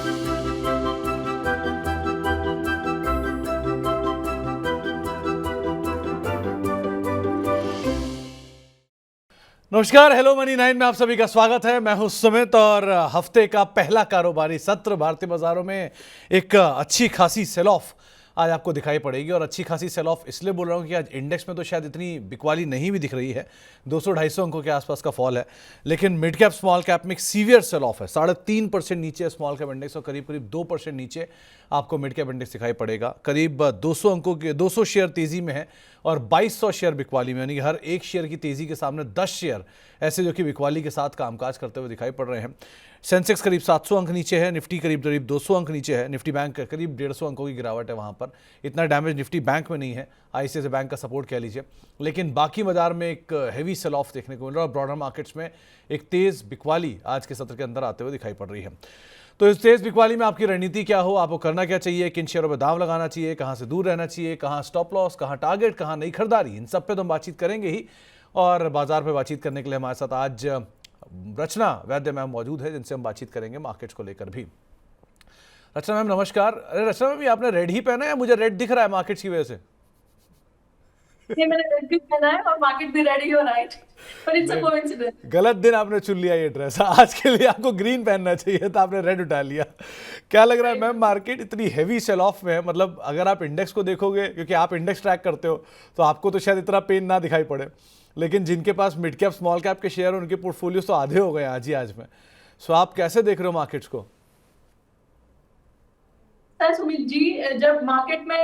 नमस्कार, hello money 9 में आप सभी का स्वागत है। मैं हूं सुमित और हफ्ते का पहला कारोबारी सत्र भारतीय बाजारों में एक अच्छी खासी सेल ऑफ आज आपको दिखाई पड़ेगी। और अच्छी खासी सेल ऑफ इसलिए बोल रहा हूं कि आज इंडेक्स में तो शायद इतनी बिकवाली नहीं भी दिख रही है, 200-250 अंकों के आसपास का फॉल है, लेकिन मिड कैप स्मॉल कैप में एक सीवियर सेल ऑफ है। 3.5% नीचे स्मॉल कैप इंडेक्स और करीब करीब 2% नीचे आपको मिड कैप इंडेक्स दिखाई पड़ेगा। करीब 200 अंकों के 200 शेयर तेजी में है और 2200 शेयर बिकवाली में, यानी कि हर एक शेयर की तेजी के सामने 10 शेयर ऐसे जो कि बिकवाली के साथ कामकाज करते हुए दिखाई पड़ रहे हैं। सेंसेक्स करीब 700 अंक नीचे है, निफ्टी करीब 200 अंक नीचे है, निफ्टी बैंक करीब 150 अंकों की गिरावट है। वहाँ पर इतना डैमेज निफ्टी बैंक में नहीं है, आईसीआईसीआई बैंक का सपोर्ट कह लीजिए, लेकिन बाकी बाजार में एक हैवी सेल ऑफ देखने को मिल रहा है और ब्रॉडर मार्केट्स में एक तेज़ बिकवाली आज के सत्र के अंदर आते हुए दिखाई पड़ रही है। तो इस तेज बिकवाली में आपकी रणनीति क्या हो, आपको करना क्या चाहिए, किन शेयरों पर दाव लगाना चाहिए, कहां से दूर रहना चाहिए, कहां स्टॉप लॉस, कहां टारगेट, कहां नई खरीदारी, इन सब पे तो हम बातचीत करेंगे ही। और बाजार पे बातचीत करने के लिए हमारे साथ आज रचना वैद्य मैम मौजूद है, जिनसे हम बातचीत करेंगे मार्केट्स को लेकर भी। रचना मैम नमस्कार। अरे रचना मैम, आपने रेड ही पहना है या मुझे रेड दिख रहा है मार्केट्स की वजह से? ये मैंने रेड भी पहना है और मार्केट भी रेडी हो रहा है, पर इट्स अ कोइंसिडेंस। गलत दिन आपने चुन लिया ये ड्रेस। आज के लिए आपको ग्रीन पहनना चाहिए था, आपने रेड उठा लिया। क्या लग रहा है मैम, मार्केट इतनी हैवी सेल ऑफ में है? मतलब अगर आप इंडेक्स को देखोगे, क्योंकि आप इंडेक्स ट्रैक करते हो, तो आपको तो शायद इतना पेन ना दिखाई पड़े, लेकिन जिनके पास मिड कैप स्मॉल कैप के शेयर, उनके पोर्टफोलियोज तो आधे हो गए आज में। सो आप कैसे देख रहे हो मार्केट्स को? सुमित जी, जब मार्केट में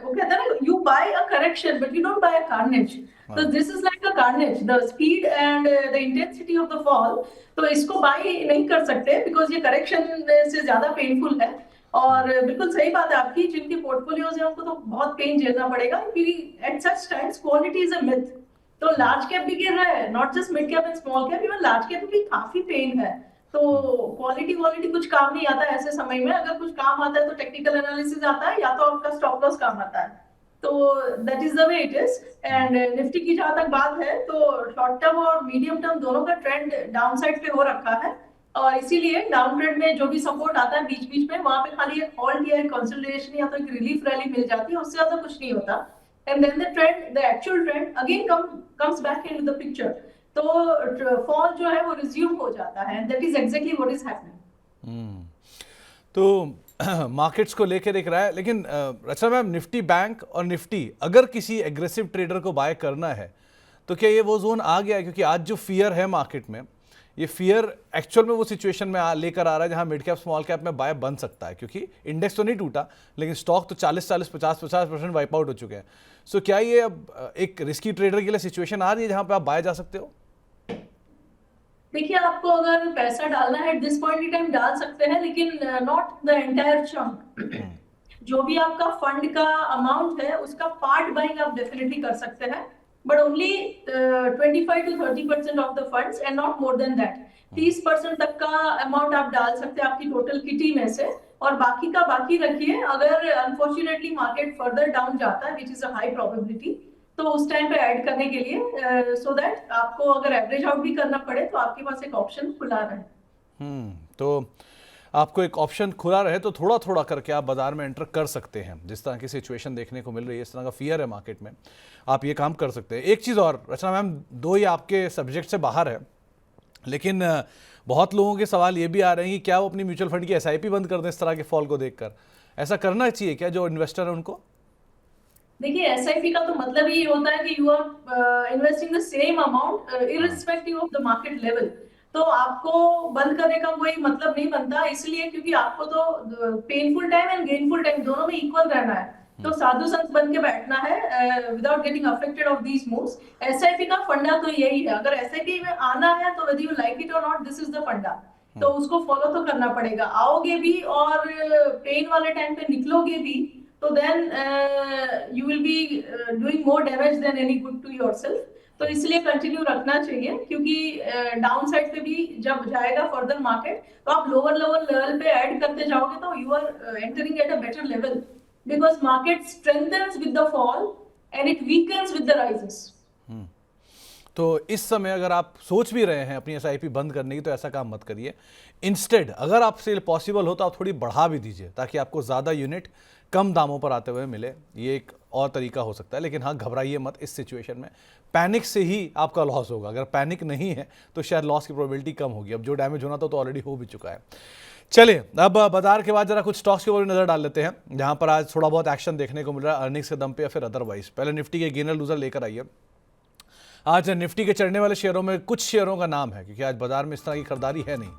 वो कहते हैं ना, you buy a correction but you don't buy a carnage. तो this is like a carnage, the speed and the intensity of the fall. तो इसको बाय नहीं कर सकते बिकॉज ये करेक्शन से ज्यादा पेनफुल है। और बिल्कुल सही बात है आपकी, जिनकी पोर्टफोलियोज है उनको तो बहुत पेन झेलना पड़ेगा, क्योंकि at such times quality is a myth. तो लार्ज कैप भी गिर रहा है, not just mid cap and small cap, even large cap में भी काफी पेन है। तो क्वालिटी कुछ काम नहीं आता ऐसे समय में। अगर कुछ काम आता है तो टेक्निकल एनालिसिस आता है, या तो आपका स्टॉप लॉस काम आता है। तो that is the way it is. And Nifty की जहां तक बात है, तो शॉर्ट टर्म और मीडियम टर्म दोनों का ट्रेंड डाउन साइड पे हो रखा है, और इसीलिए डाउन ट्रेंड में जो भी सपोर्ट आता है बीच बीच में, वहां पे खाली एक हॉल्ट या एक कंसोलिडेशन या तो एक रिलीफ रैली मिल जाती है, उससे ज्यादा कुछ नहीं होता। And then the actual trend again comes back into the picture. तो फॉल जो है वो रिज्यूम हो जाता है, that is exactly what is happening. तो मार्केट्स को लेकर एक राय, लेकिन रचना मैम, निफ्टी बैंक और निफ्टी अगर किसी एग्रेसिव ट्रेडर को बाय करना है, तो क्या ये वो जोन आ गया है? क्योंकि आज जो फियर है मार्केट में, ये फियर एक्चुअल में वो सिचुएशन में लेकर आ रहा है जहां मिड कैप स्मॉल कैप में बाय बन सकता है, क्योंकि इंडेक्स तो नहीं टूटा, लेकिन स्टॉक तो 40-40, 50-50% वाइप आउट हो चुके हैं। सो क्या ये अब एक रिस्की ट्रेडर के लिए सिचुएशन आ रही है जहां पे आप बाय जा सकते हो? देखिए, आपको अगर पैसा डालना है eight this point in time डाल सकते हैं, लेकिन नॉट द एंटायर चंक। जो भी आपका फंड का अमाउंट है उसका पार्ट बाइंग आप डेफिनेटली कर सकते हैं, but only 25 to 30% of the funds and not more than that. 30% तक का अमाउंट आप डाल सकते हैं आपकी टोटल किटी में से, और बाकी का बाकी रखिए। अगर अनफॉर्चुनेटली मार्केट फर्दर डाउन जाता है, which is a high probability, तो उस टाइम पे ऐड करने के लिए, सो दैट आपको अगर एवरेज आउट भी करना पड़े तो आपके पास एक ऑप्शन खुला रहे। तो आपको एक ऑप्शन खुला रहे तो थोड़ा थोड़ा करके आप बाजार में एंटर कर सकते हैं। जिस तरह की सिचुएशन देखने को मिल रही है, इस तरह का फियर है मार्केट में, आप ये काम कर सकते हैं। एक चीज़ और रचना मैम, दो ही आपके सब्जेक्ट से बाहर है, लेकिन बहुत लोगों के सवाल ये भी आ रहे हैं कि क्या वो अपनी म्यूचुअल फंड की एसआईपी बंद कर दें इस तरह के फॉल को देखकर? ऐसा करना चाहिए क्या जो इन्वेस्टर है उनको? देखिए, एसआईपी का तो मतलब ही होता है कि you are investing the same amount irrespective of the market level. तो आपको बंद करने का कोई मतलब नहीं बनता, इसलिए क्योंकि आपको तो painful time and gainful time दोनों में इक्वल रहना है। तो साधु संत बन के बैठना है without getting affected of these moves. SIP का फंडा तो यही है, अगर एसआईपी में आना है तो वेदर यू लाइक इट और नॉट, दिस इज द फंडा। तो उसको फॉलो तो करना पड़ेगा। आओगे भी और पेन वाले टाइम पे निकलोगे भी, तो then you will be doing more damage than any good to yourself. तो इसलिए कंटिन्यू रखना चाहिए, क्योंकि डाउन साइड पे भी जब जाएगा फर्दर मार्केट, तो आप लोअर लेवल पे ऐड करते जाओगे तो you are entering at a better level, because market strengthens with the fall and it weakens with the rises. तो इस समय अगर आप सोच भी रहे हैं अपनी एसआईपी बंद करने की, तो ऐसा काम मत करिए। इंस्टेड अगर आपसे पॉसिबल हो तो आप थोड़ी बढ़ा भी दीजिए, ताकि आपको ज़्यादा यूनिट कम दामों पर आते हुए मिले। ये एक और तरीका हो सकता है। लेकिन हाँ, घबराइए मत इस सिचुएशन में। पैनिक से ही आपका लॉस होगा। अगर पैनिक नहीं है तो शायद लॉस की प्रोबेबिलिटी कम होगी। अब जो डैमेज होना था तो ऑलरेडी हो भी चुका है। चलिए, अब बाजार के बाद जरा कुछ स्टॉक्स के ऊपर नजर डाल लेते हैं, जहां पर आज थोड़ा बहुत एक्शन देखने को मिल रहा है, अर्निंग्स के दम पे या फिर अदरवाइज। पहले निफ्टी के गेनर लूजर लेकर आइए। आज निफ्टी के चढ़ने वाले शेयरों में कुछ शेयरों का नाम है, क्योंकि आज बाजार में इस तरह की खरीदारी है नहीं।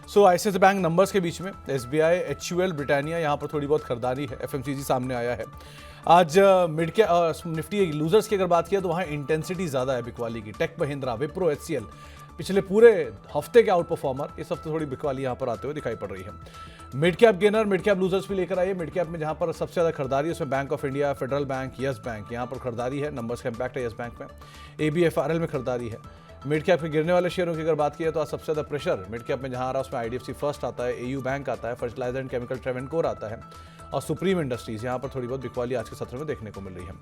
सो आईसीआईसीआई बैंक नंबर्स के बीच में एसबीआई, एचयूएल, ब्रिटानिया, यहाँ पर थोड़ी बहुत खरीदारी है। एफएमसीजी सामने आया है। आज मिड के निफ्टी लूजर्स की अगर बात किया तो वहाँ इंटेंसिटी ज़्यादा है बिकवाली की। टेक महिंद्रा, विप्रो, एचसीएल पिछले पूरे हफ्ते के आउट परफॉर्मर, इस हफ्ते थोड़ी बिकवाली यहाँ पर आते हुए दिखाई पड़ रही है। Mid cap gainer, mid cap losers भी लेकर आइए। मिड कैप में जहाँ पर सबसे ज़्यादा खरीदारी है उसमें bank of India, federal bank, yes bank, यहाँ पर खरीदारी है। नंबर्स का इंपैक्ट है यस बैंक में। एबीएफआरएल में खरीदारी है। मिड कैप के गिरने वाले शेयरों की अगर बात की तो आज सबसे ज़्यादा प्रेशर मिड कैप में जहाँ आ रहा है उसमें आईडीएफसी फर्स्ट आता है, एयू बैंक आता है, फर्टिलाइजर एंड केमिकल ट्रेवनकोर आता है और सुप्रीम इंडस्ट्रीज, यहाँ पर थोड़ी बहुत बिकवाली आज के सत्र में देखने को मिल रही है।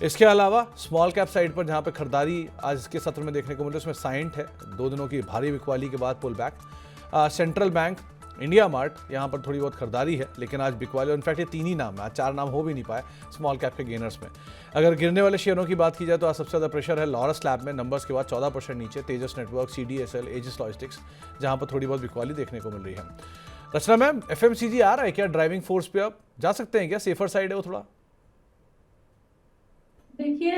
इसके अलावा स्मॉल कैप साइड पर जहाँ पे खरीदारी आज के सत्र में देखने को मिल रही है उसमें साइंट है। 2 दिनों की भारी बिकवाली के बाद pull back. Central bank, India Mart, यहाँ पर थोड़ी बहुत खरीदारी है, लेकिन आज बिकवाली, इनफैक्ट ये 3 ही नाम है, आज 4 नाम हो भी नहीं पाए स्मॉल कैप के गेनर्स में। अगर गिरने वाले शेयरों की बात की जाए तो आज सबसे ज़्यादा प्रेशर है लॉरस लैब में, नंबर्स के बाद 14% नीचे। तेजस नेटवर्क, सीडीएसएल, एजिस लॉजिस्टिक्स, जहाँ पर थोड़ी बहुत बिकवाली देखने को मिल रही है। रचना मैम, एफएमसीजी आ रहा है क्या ड्राइविंग फोर्स पे? आप जा सकते हैं क्या? सेफर साइड है वो थोड़ा। देखिए,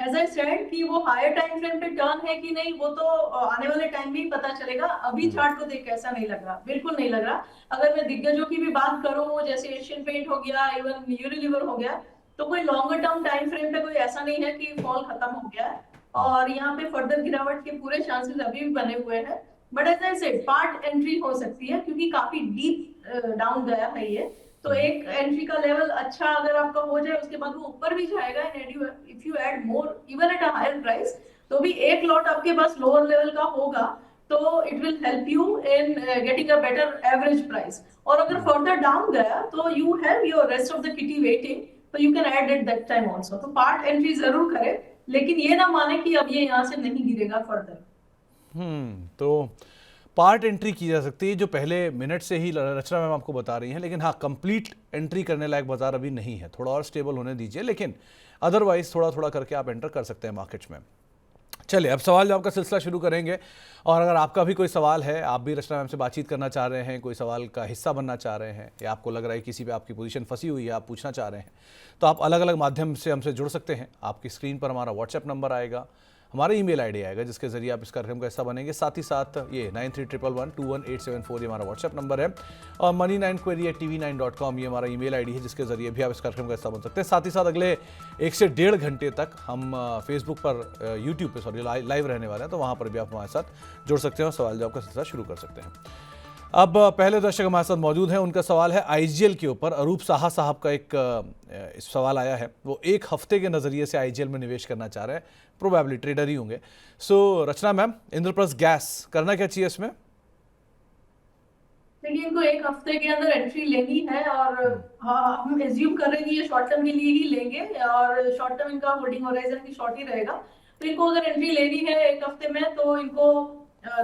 एज आई सेड कि वो हायर टाइम फ्रेम पे टर्न है कि नहीं, वो तो आने वाले टाइम में ही पता चलेगा। अभी चार्ट को देख के ऐसा नहीं लग रहा, बिल्कुल नहीं लग रहा। अगर मैं दिग्गजों की भी बात करूं, जैसे एशियन पेंट हो गया, इवन यूनिलीवर हो गया, तो कोई लॉन्गर टर्म टाइम फ्रेम पे कोई ऐसा नहीं है कि फॉल खत्म हो गया है और यहाँ पे फर्दर गिरावट के पूरे चांसेस अभी भी बने हुए हैं। But as I said, part entry हो सकती है क्योंकि काफी डीप डाउन गया है ये। तो एक एंट्री का लेवल अच्छा अगर आपका हो जाए, उसके बाद वो ऊपर भी जाएगा। If you add more even at a higher price, तो भी एक लॉट आपके पास लोअर लेवल का होगा, तो it will help you in getting a better average price. और अगर फर्दर डाउन गया तो you have your rest of the kitty waiting, तो you can add at that time also. तो पार्ट एंट्री जरूर करें, लेकिन ये ना माने कि अब ये यहाँ से नहीं गिरेगा फर्दर। तो पार्ट एंट्री की जा सकती है जो पहले मिनट से ही रचना मैम आपको बता रही हैं, लेकिन हाँ, कंप्लीट एंट्री करने लायक बाजार अभी नहीं है। थोड़ा और स्टेबल होने दीजिए, लेकिन अदरवाइज थोड़ा थोड़ा करके आप एंटर कर सकते हैं मार्केट्स में। चलिए, अब सवाल जवाब का सिलसिला शुरू करेंगे। और अगर आपका भी कोई सवाल है, आप भी रचना मैम से बातचीत करना चाह रहे हैं, कोई सवाल का हिस्सा बनना चाह रहे हैं, या आपको लग रहा है किसी पे आपकी पोजीशन फंसी हुई है, आप पूछना चाह रहे हैं, तो आप अलग अलग माध्यम से हमसे जुड़ सकते हैं। आपकी स्क्रीन पर हमारा व्हाट्सएप नंबर आएगा, हमारा ईमेल आईडी आएगा, जिसके जरिए आप इस कार्यक्रम का हिस्सा बनेंगे। साथ ही साथ ये 9311211874 ये हमारा व्हाट्सएप नंबर है, और money9query@tv9.com ये हमारा ईमेल आईडी है, जिसके जरिए भी आप इस कार्यक्रम का हिस्सा बन सकते हैं। साथ ही साथ अगले 1 से 1.5 घंटे तक हम फेसबुक पर, यूट्यूब पे लाइव रहने वाले हैं, तो वहाँ पर भी आप हमारे साथ जुड़ सकते हैं और सवाल जवाब का सिलसिला शुरू कर सकते हैं। अब पहले दर्शक हमारे साथ मौजूद हैं, उनका सवाल है आईजीएल के ऊपर। अरूप साहा साहब का एक सवाल आया है, वो 1 हफ्ते के नज़रिए से आईजीएल में निवेश करना चाह रहे हैं, प्रोबेबली ट्रेडर ही होंगे। सो रचना मैम, इंद्रप्रस्थ गैस करना क्या चाहिए इसमें? देखिए, इनको 1 हफ्ते के अंदर एंट्री लेनी है और हाँ, हम एज्यूम कर रहे हैं कि ये शॉर्ट टर्म के लिए ही लेंगे और शॉर्ट टर्म इनका होल्डिंग होराइजन भी शॉर्ट ही रहेगा। तो इनको अगर एंट्री लेनी है 1 हफ्ते में, तो इनको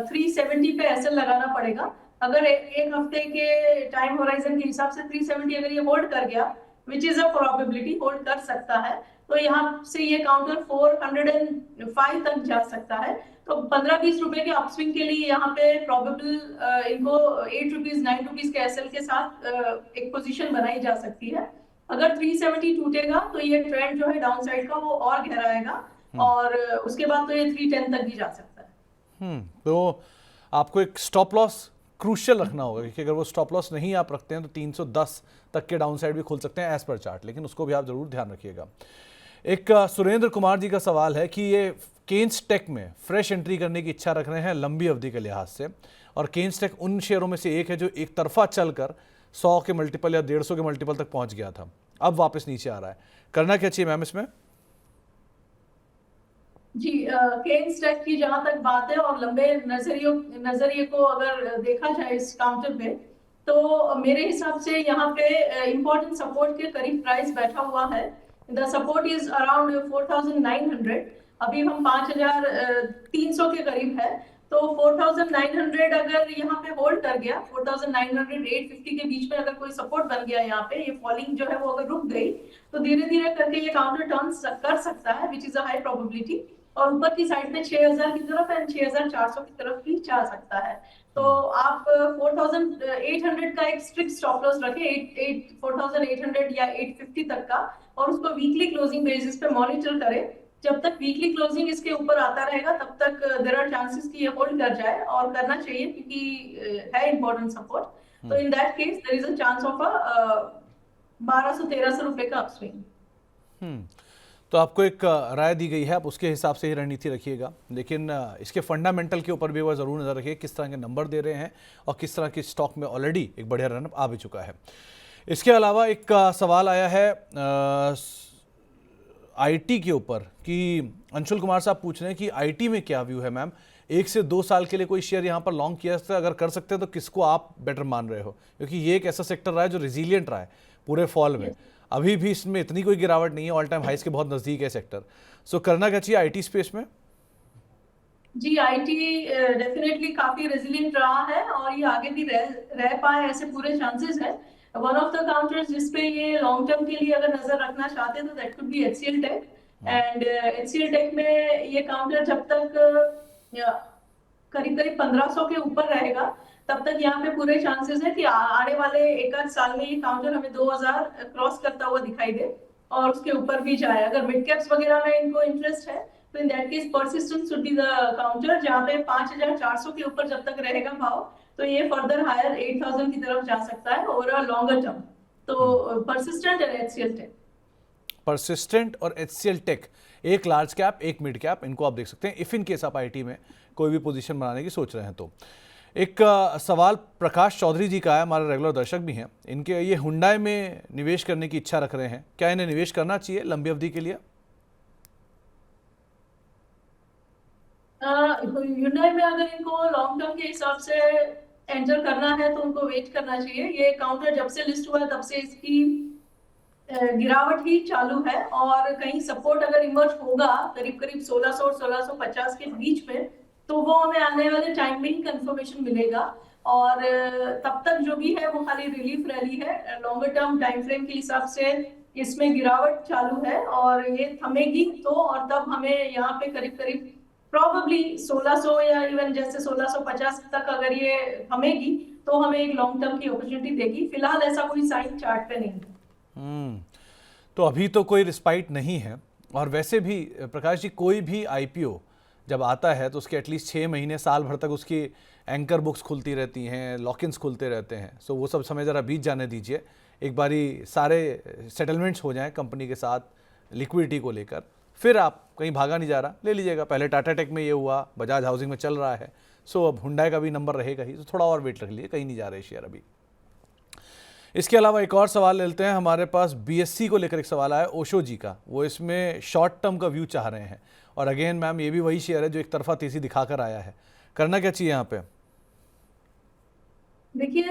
370 पे एसएल लगाना पड़ेगा। अगर 1 हफ्ते के टाइम होराइजन के हिसाब से 370 अगर ये होल्ड कर गया, which is a probability, hold कर सकता है, तो यहाँ से ये काउंटर 405 तक जा सकता है। तो 15-20 रुपए के अपस्विंग के लिए यहाँ पे प्रोबेबल इनको 8 रुपीज 9 रुपीज के एसएल के साथ एक पोजीशन बनाई जा सकती है। अगर 370 टूटेगा तो ये ट्रेंड जो है डाउन साइड का वो और गहराएगा और उसके बाद तो ये 310 तक भी जा सकता है। तो आपको एक स्टॉप लॉस क्रूशियल रखना होगा, क्योंकि अगर वो स्टॉप लॉस नहीं आप रखते हैं तो 310 तक के डाउन साइड भी खुल सकते हैं एज पर चार्ट, लेकिन उसको भी आप जरूर ध्यान रखिएगा। एक सुरेंद्र कुमार जी का सवाल है कि ये केन्स टेक में फ्रेश एंट्री करने की इच्छा रख रहे हैं लंबी अवधि के लिहाज से, और केन्स टेक उन शेयरों में से एक है जो एक तरफा चलकर 100 के मल्टीपल या 150 के मल्टीपल तक पहुंच गया था, अब वापस नीचे आ रहा है। करना क्या चाहिए मैम इसमें? जी, केन्स टेक की जहां तक बात है और लंबे नजरिए को अगर देखा जाए इस काउंटर पे, तो मेरे हिसाब से यहाँ पे इंपॉर्टेंट सपोर्ट के करीब प्राइस बैठा हुआ है। द सपोर्ट इज अराउंड 4900 अभी हम 5,300 के करीब है। तो 4,900 अगर यहाँ पे होल्ड कर गया, 4,900 850 के बीच में अगर कोई सपोर्ट बन गया यहाँ पे, ये फॉलिंग जो है वो अगर रुक गई, तो धीरे धीरे करके ये काउंटर टर्न कर सकता है, which is a high probability. और ऊपर की साइड पे 6,000 की तरफ एंड 6,400 की तरफ भी जा सकता है। तो आप 4,800 का एक स्ट्रिक्ट स्टॉप लॉस रखें, 4,800 या 850 तक का, और उसको वीकली क्लोजिंग बेसिस पे मॉनिटर करें। जब तक वीकली क्लोजिंग इसके ऊपर आता रहेगा तब तक देयर आर चांसेस कि ये होल्ड कर जाए, और करना चाहिए क्योंकि है इंपॉर्टेंट सपोर्ट। तो in that case there is a chance of a 1,200-1,300 रुपए का अपस्विंग। तो आपको एक राय दी गई है, आप उसके हिसाब से ही रणनीति रखिएगा, लेकिन इसके फंडामेंटल के ऊपर भी वह ज़रूर नज़र रखिए किस तरह के नंबर दे रहे हैं और किस तरह की स्टॉक में ऑलरेडी एक बढ़िया रनअप आ भी चुका है। इसके अलावा एक सवाल आया है आईटी के ऊपर कि अंशुल कुमार साहब पूछ रहे हैं कि आईटी में क्या व्यू है मैम, 1 से 2 साल के लिए कोई शेयर यहाँ पर लॉन्ग किया था, अगर कर सकते हैं तो किसको आप बेटर मान रहे हो, क्योंकि ये एक ऐसा सेक्टर रहा है जो रिजीलियंट रहा है पूरे फॉल में, अभी भी इसमें इतनी कोई गिरावट नहीं है, ऑल टाइम हाइस के बहुत नजदीक है सेक्टर। सो करना क्या चाहिए आईटी स्पेस में? जी, आईटी डेफिनेटली काफी रेजिलिएंट रहा है और ये आगे भी रह पाए, ऐसे पूरे चांसेस है। वन ऑफ द काउंटर्स जिसपे ये लॉन्ग टर्म के लिए अगर नजर रखना चाहते हैं तो that could be HCL tech. And HCL tech में ये काउंटर जब तक करीब करीब 1,500 के ऊपर रहेगा तब तक यहाँ पे पूरे चांसेस है कि आने वाले एक आध साल में ये काउंटर हमें 2,000 क्रॉस करता हुआ दिखाई दे और उसके ऊपर भी जाए। अगर मिड कैप्स वगैरह में इनको इंटरेस्ट है तो in that case persistence should be the counter, जहाँ पे 5,400 के ऊपर जब तक रहेगा भाव तो ये फर्दर हायर 8,000 की तरफ जा सकता है ओवर अ लॉन्गर टर्म। तो परसिस्टेंट और एचसीएल टेक, परसिस्टेंट और एचसीएल टेक, एक लार्ज कैप एक मिड कैप, इनको आप देख सकते हैं इफ इन केस आप आईटी में कोई भी पोजीशन बनाने की सोच रहे हैं तो। एक सवाल प्रकाश चौधरी जी का है, हमारे रेगुलर दर्शक भी हैं, इनके ये हुंडई में निवेश करने की इच्छा रख रहे हैं, क्या इन्हें निवेश करना चाहिए लंबी अवधि के लिए? ह्यूंडई में अगर इनको लॉन्ग टर्म के हिसाब से एंटर करना है तो उनको वेट करना चाहिए। ये काउंटर जब से लिस्ट हुआ है तब से इसकी गिरावट ही चालू है, और कहीं सपोर्ट अगर इमर्ज होगा करीब करीब 1,600 और 1,650 के बीच में तो वो हमें आने वाले टाइम में ही कंफर्मेशन मिलेगा। और तब तक जो भी है वो खाली रिलीफ रैली है। लॉन्गर टर्म टाइम फ्रेम के हिसाब से इसमें गिरावट चालू है और ये थमेगी तो, और तब हमें यहाँ पे करीब करीब प्रॉबेबली 1,600 या इवन जैसे 1,650 तक अगर ये थमेगी तो हमें एक लॉन्ग टर्म की अपॉर्चुनिटी देगी। फिलहाल ऐसा कोई साइन चार्ट पे नहीं है। तो अभी तो कोई रिस्पाइट नहीं है, और वैसे भी प्रकाश जी कोई भी आईपीओ जब आता है तो उसके एटलीस्ट 6 महीने साल भर तक उसकी एंकर बुक्स खुलती रहती हैं, लॉक-इन्स खुलते रहते हैं। सो वो सब समय ज़रा बीत जाने दीजिए, एक बारी सारे सेटलमेंट्स हो जाएं कंपनी के साथ लिक्विडिटी को लेकर, फिर आप कहीं भागा नहीं जा रहा, ले लीजिएगा। पहले टाटा टेक में ये हुआ, बजाज हाउसिंग में चल रहा है, सो अब हुंडई का भी नंबर रहेगा ही, तो थोड़ा और वेट रख लीजिए, कहीं नहीं जा रहे शेयर अभी। इसके अलावा एक और सवाल लेते हैं, हमारे पास बीएससी को लेकर एक सवाल आया ओशो जी का, वो इसमें शॉर्ट टर्म का व्यू चाह रहे हैं, और अगेन मैम ये भी वही शेयर है जो एक तरफा तेजी दिखाकर आया है, करना क्या चाहिए यहाँ पे? देखिए,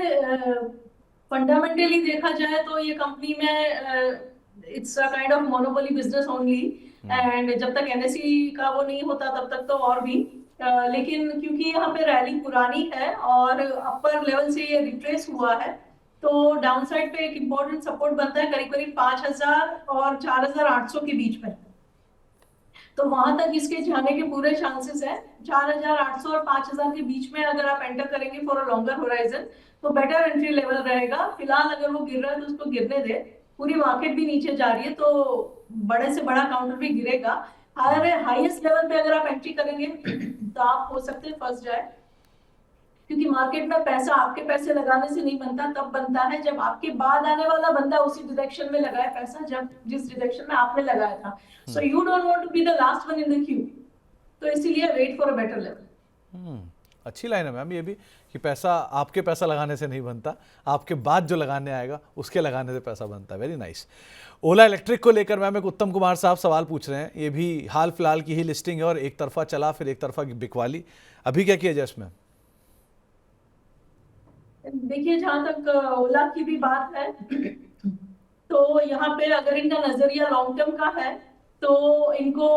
फंडामेंटली देखा जाए तो ये कंपनी में it's a kind of monopoly business only, and जब तक एनएसई का वो नहीं होता तब तक तो और भी लेकिन क्योंकि यहाँ पे रैली पुरानी है और अपर लेवल से ये रिट्रेस हुआ है तो डाउन साइड पे एक इम्पोर्टेंट सपोर्ट बनता है करीब करीब 5,000 और 4,800 के बीच में। तो वहां तक इसके जाने के पूरे चांसेस है। 4,800 और 5,000 के बीच में अगर आप एंटर करेंगे फॉर अ लॉन्गर होराइजन तो बेटर एंट्री लेवल रहेगा। फिलहाल अगर वो गिर रहा है तो उसको गिरने दे, पूरी मार्केट भी नीचे जा रही है तो बड़े से बड़ा काउंटर भी गिरेगा। हाईएस्ट लेवल पे अगर आप एंट्री करेंगे तो आप हो सकते हैं फंस जाए, क्योंकि मार्केट में पैसा आपके पैसे लगाने से नहीं बनता, तब बनता है जब आपके बाद आने वाला बंदा उसी डायरेक्शन में लगाए पैसा जब जिस डायरेक्शन में आपने लगाया था। So you don't want to be the last one in the queue, तो इसीलिए wait for a better level. अच्छी लाइन है मैम ये भी, कि पैसा आपके पैसा लगाने से नहीं बनता, आपके बाद जो लगाने आएगा उसके लगाने से पैसा बनता है। Very nice. ओला इलेक्ट्रिक को लेकर मैम एक उत्तम कुमार साहब सवाल पूछ रहे हैं, ये भी हाल फिलहाल की ही लिस्टिंग है और एक तरफा चला फिर एक तरफा बिकवाली, अभी क्या किया जाए इसमें? देखिए, जहां तक ओला की भी बात है तो यहाँ पे अगर इनका नजरिया लॉन्ग टर्म का है तो इनको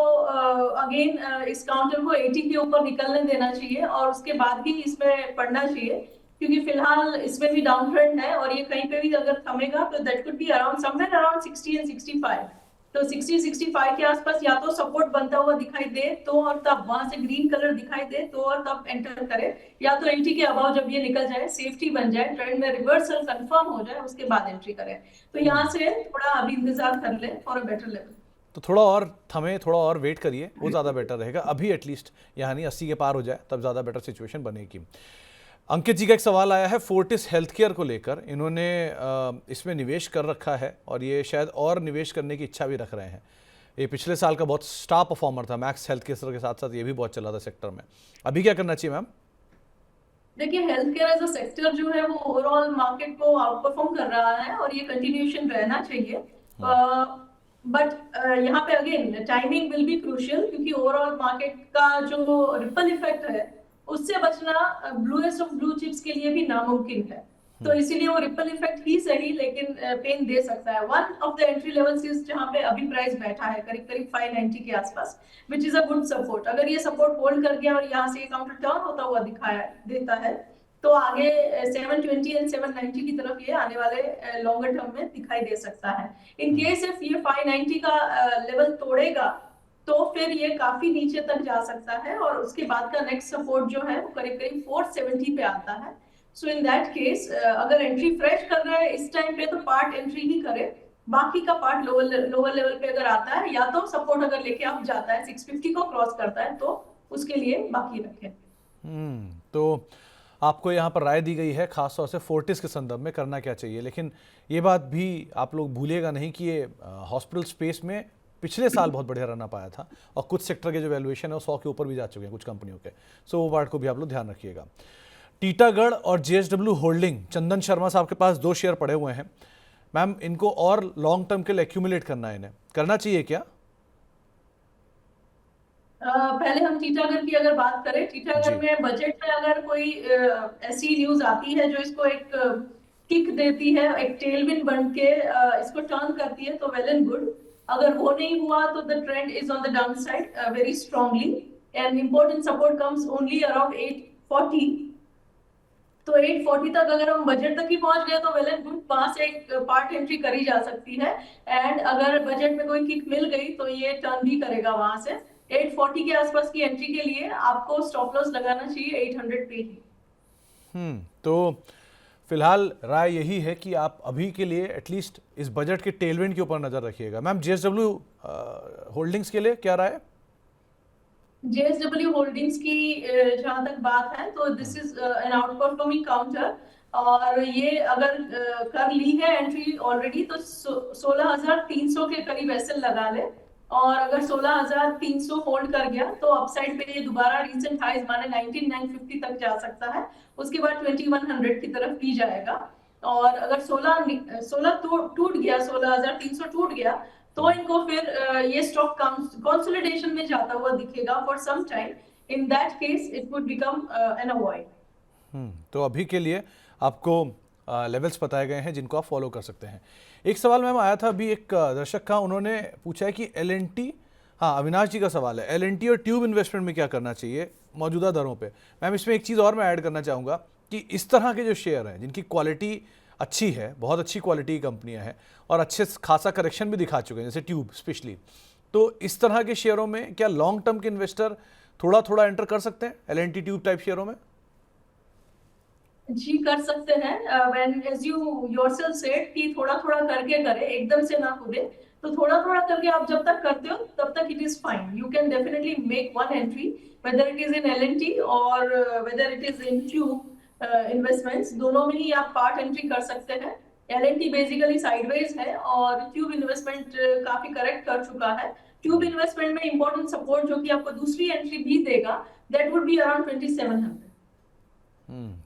अगेन इस काउंटर को 80 के ऊपर निकलने देना चाहिए और उसके बाद ही इसमें पढ़ना चाहिए, क्योंकि फिलहाल इसमें भी डाउन ट्रेंड है और ये कहीं पे भी अगर थमेगा तो that could be around somewhere around 60 and 65। तो 60 65 के आसपास या तो सपोर्ट बनता हुआ दिखाई दे तो, और तब वहां से ग्रीन कलर दिखाई दे तो, और तब एंटर करे, या तो 80 के अबाव जब ये निकल जाए, सेफ्टी बन जाए, ट्रेंड में रिवर्सल कंफर्म हो जाए, उसके बाद एंट्री करें। तो यहाँ से थोड़ा अभी इंतजार कर ले फॉर अ बेटर लेवल। तो थोड़ा और थमे, थोड़ा और वेट करिए, वो ज़्यादा बेटर रहेगा। अभी एटलीस्ट यहाँ नहीं 80 के पार हो जाए तब ज़्यादा बेटर सिचुएशन बनेगी। अंकित जी का एक सवाल आया है फोर्टिस हेल्थ केयर को लेकर। इन्होंने इसमें निवेश कर रखा है और ये शायद और निवेश करने की इच्छा भी रख रहे हैं। ये पिछले साल का बहुत स्टार परफॉर्मर था, मैक्स हेल्थ केयर के साथ साथ ये भी बहुत चला था सेक्टर में। अभी क्या करना चाहिए मैम? देखिए, health care as a sector जो है वो ओवरऑल मार्केट को आउट परफॉर्म कर रहा है और ये कंटिन्यूएशन रहना चाहिए। बट यहाँ पे again timing will be crucial, क्योंकि ओवरऑल मार्केट का जो रिपल इफेक्ट है उससे बचना ब्लूएस्ट ऑफ ब्लू चिप्स के लिए भी नामुमकिन है। तो इसीलिए वो रिपल इफेक्ट ही सही, लेकिन पेन दे सकता है। One of the entry levels is जहाँ पे अभी प्राइस बैठा है करीब करीब 590 के आसपास, which is a good support. अगर ये सपोर्ट होल्ड कर गया और यहाँ से काउंटर टर्न होता हुआ दिखाया देता है तो आगे 720 एंड 790 की तरफ ये आने वाले लॉन्गर टर्म में दिखाई दे सकता है। इन केस इफ ये 590 का लेवल तोड़ेगा तो फिर ये काफी नीचे तक जा सकता है और उसके बाद का नेक्स्ट सपोर्ट जो है वो करीब करीब 470 पे आता है। सो इन दैट केस अगर एंट्री फ्रेश कर रहा है इस टाइम पे तो पार्ट एंट्री ही करे, बाकी का पार्ट लोअर लेवल पे अगर आता है या तो सपोर्ट अगर लेके आप जाता है 650 को क्रॉस करता है तो उसके लिए बाकी रखें। तो आपको यहाँ पर राय दी गई है खास तौर से फोर्टिस के संदर्भ में करना क्या चाहिए। लेकिन ये बात भी आप लोग भूलिएगा नहीं कि ये हॉस्पिटल स्पेस में पिछले साल बहुत बढ़िया रन पाया था और कुछ सेक्टर के जो वैल्यूएशन है वो 100 के ऊपर भी जा चुके हैं कुछ कंपनियों के। सो वो पार्ट को भी आप लोग ध्यान रखिएगा। टीटागढ़ और जेएसडब्ल्यू होल्डिंग, चंदन शर्मा साहब के पास 2 शेयर पड़े हुए हैं। मैम, इनको और लॉन्ग टर्म के लिए एक्यूमुलेट करना है, इन्हें करना चाहिए क्या? पहले हम टीटागढ़ की अगर बात करें, टीटागढ़ में बजट में अगर कोई ऐसी न्यूज आती है जो इसको एक किक देती है, एक टेलविंड बन के इसको टर्न करती है तो वेल एंड गुड। अगर वो नहीं हुआ तो the trend is on the down side very strongly and important support comes only around 840। तो 840 तक अगर हम बजट तक ही पहुंच गए तो वेल एंड गुड, वहां से एक पार्ट एंट्री करी जा सकती है। एंड अगर बजट में कोई किक मिल गई तो ये टर्न भी करेगा वहां से। 840 के आसपास की एंट्री के लिए आपको स्टॉप लॉस लगाना चाहिए 800 पे ही। तो फिलहाल राय यही है कि आप अभी के लिए एटलीस्ट इस बजट के टेलविंड के ऊपर नजर रखिएगा। मैम, जेएसडब्ल्यू होल्डिंग्स के लिए क्या राय है? जेएसडब्ल्यू होल्डिंग्स की जहां तक बात है तो this is an out performing counter और ये अगर कर ली है एंट्री ऑलरेडी तो 16,300 के करीब एसएल लगा ले, और अगर 16,300 होल्ड कर गया तो अपसाइड पे ये दोबारा रीसेंट हाइज माने 19,950 तक जा सकता है। उसके बाद 2100 की तरफ भी जाएगा। और अगर 16 टूट गया, 16,300 टूट गया तो इनको फिर ये स्टॉक कंसोलिडेशन में जाता हुआ दिखेगा for some time. In that case it would become an avoid. तो अभी के लिए आपको लेवल्स बताए गए हैं जिनको आप फॉलो कर सकते हैं। एक सवाल मैम आया था अभी एक दर्शक का, उन्होंने पूछा है कि एल&टी, हाँ अविनाश जी का सवाल है, एल&टी और ट्यूब इन्वेस्टमेंट में क्या करना चाहिए मौजूदा दरों पे। मैम, इसमें एक चीज़ और मैं ऐड करना चाहूँगा कि इस तरह के जो शेयर हैं जिनकी क्वालिटी अच्छी है, बहुत अच्छी क्वालिटी की कंपनियाँ हैं और अच्छे खासा करेक्शन भी दिखा चुके हैं जैसे ट्यूब स्पेशली, तो इस तरह के शेयरों में क्या लॉन्ग टर्म के इन्वेस्टर थोड़ा थोड़ा एंटर कर सकते हैं एल&टी ट्यूब टाइप शेयरों में? जी कर सकते हैं। When as you yourself said कि थोड़ा थोड़ा करके करें, एकदम से ना कूदे। तो थोड़ा थोड़ा करके आप जब तक करते हो तब तक it is fine. You can definitely make one entry whether it is in एल&टी और whether it is in Tube Investments, दोनों में ही आप पार्ट एंट्री कर सकते हैं। एल&टी बेसिकली साइडवेज है और ट्यूब इन्वेस्टमेंट काफी करेक्ट कर चुका है। ट्यूब इन्वेस्टमेंट में इंपॉर्टेंट सपोर्ट जो कि आपको दूसरी एंट्री भी देगा दैट वुड बी अराउंड 2700।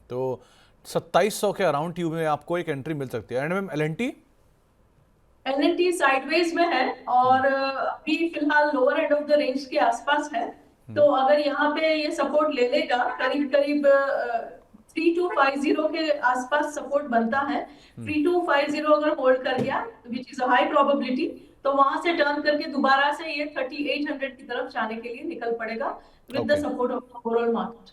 तो 2700 के अराउंड ट्यूब में आपको एक एंट्री मिल सकती है। एंड मैम, एल&टी साइडवेज में है और अभी फिलहाल lower end of the range के आसपास है। तो अगर यहाँ पे ये सपोर्ट ले लेगा, करीब करीब 3250 के आसपास सपोर्ट बनता है। 3250 अगर होल्ड कर गया which is a high probability तो वहां से टर्न करके दोबारा से ये 3800 की तरफ जाने के लिए निकल पड़ेगा with the okay support of overall market.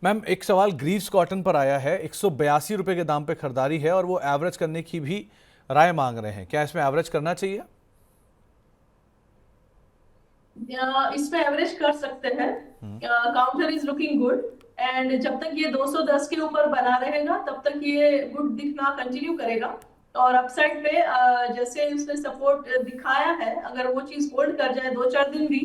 Ma'am, एक सवाल ग्रीव्स कॉटन पर आया है। 182 रुपए के दाम पे खरीदारी है और वो एवरेज करने की भी राय मांग रहे हैं। क्या इसमें एवरेज करना चाहिए? इसमें एवरेज कर सकते हैं। Counter is looking good and जब तक ये 210 के ऊपर बना रहेगा तब तक ये गुड दिखना कंटिन्यू करेगा। और अपसाइड पे जैसे उसने सपोर्ट दिखाया है, अगर वो चीज होल्ड कर जाए 2-4 दिन भी,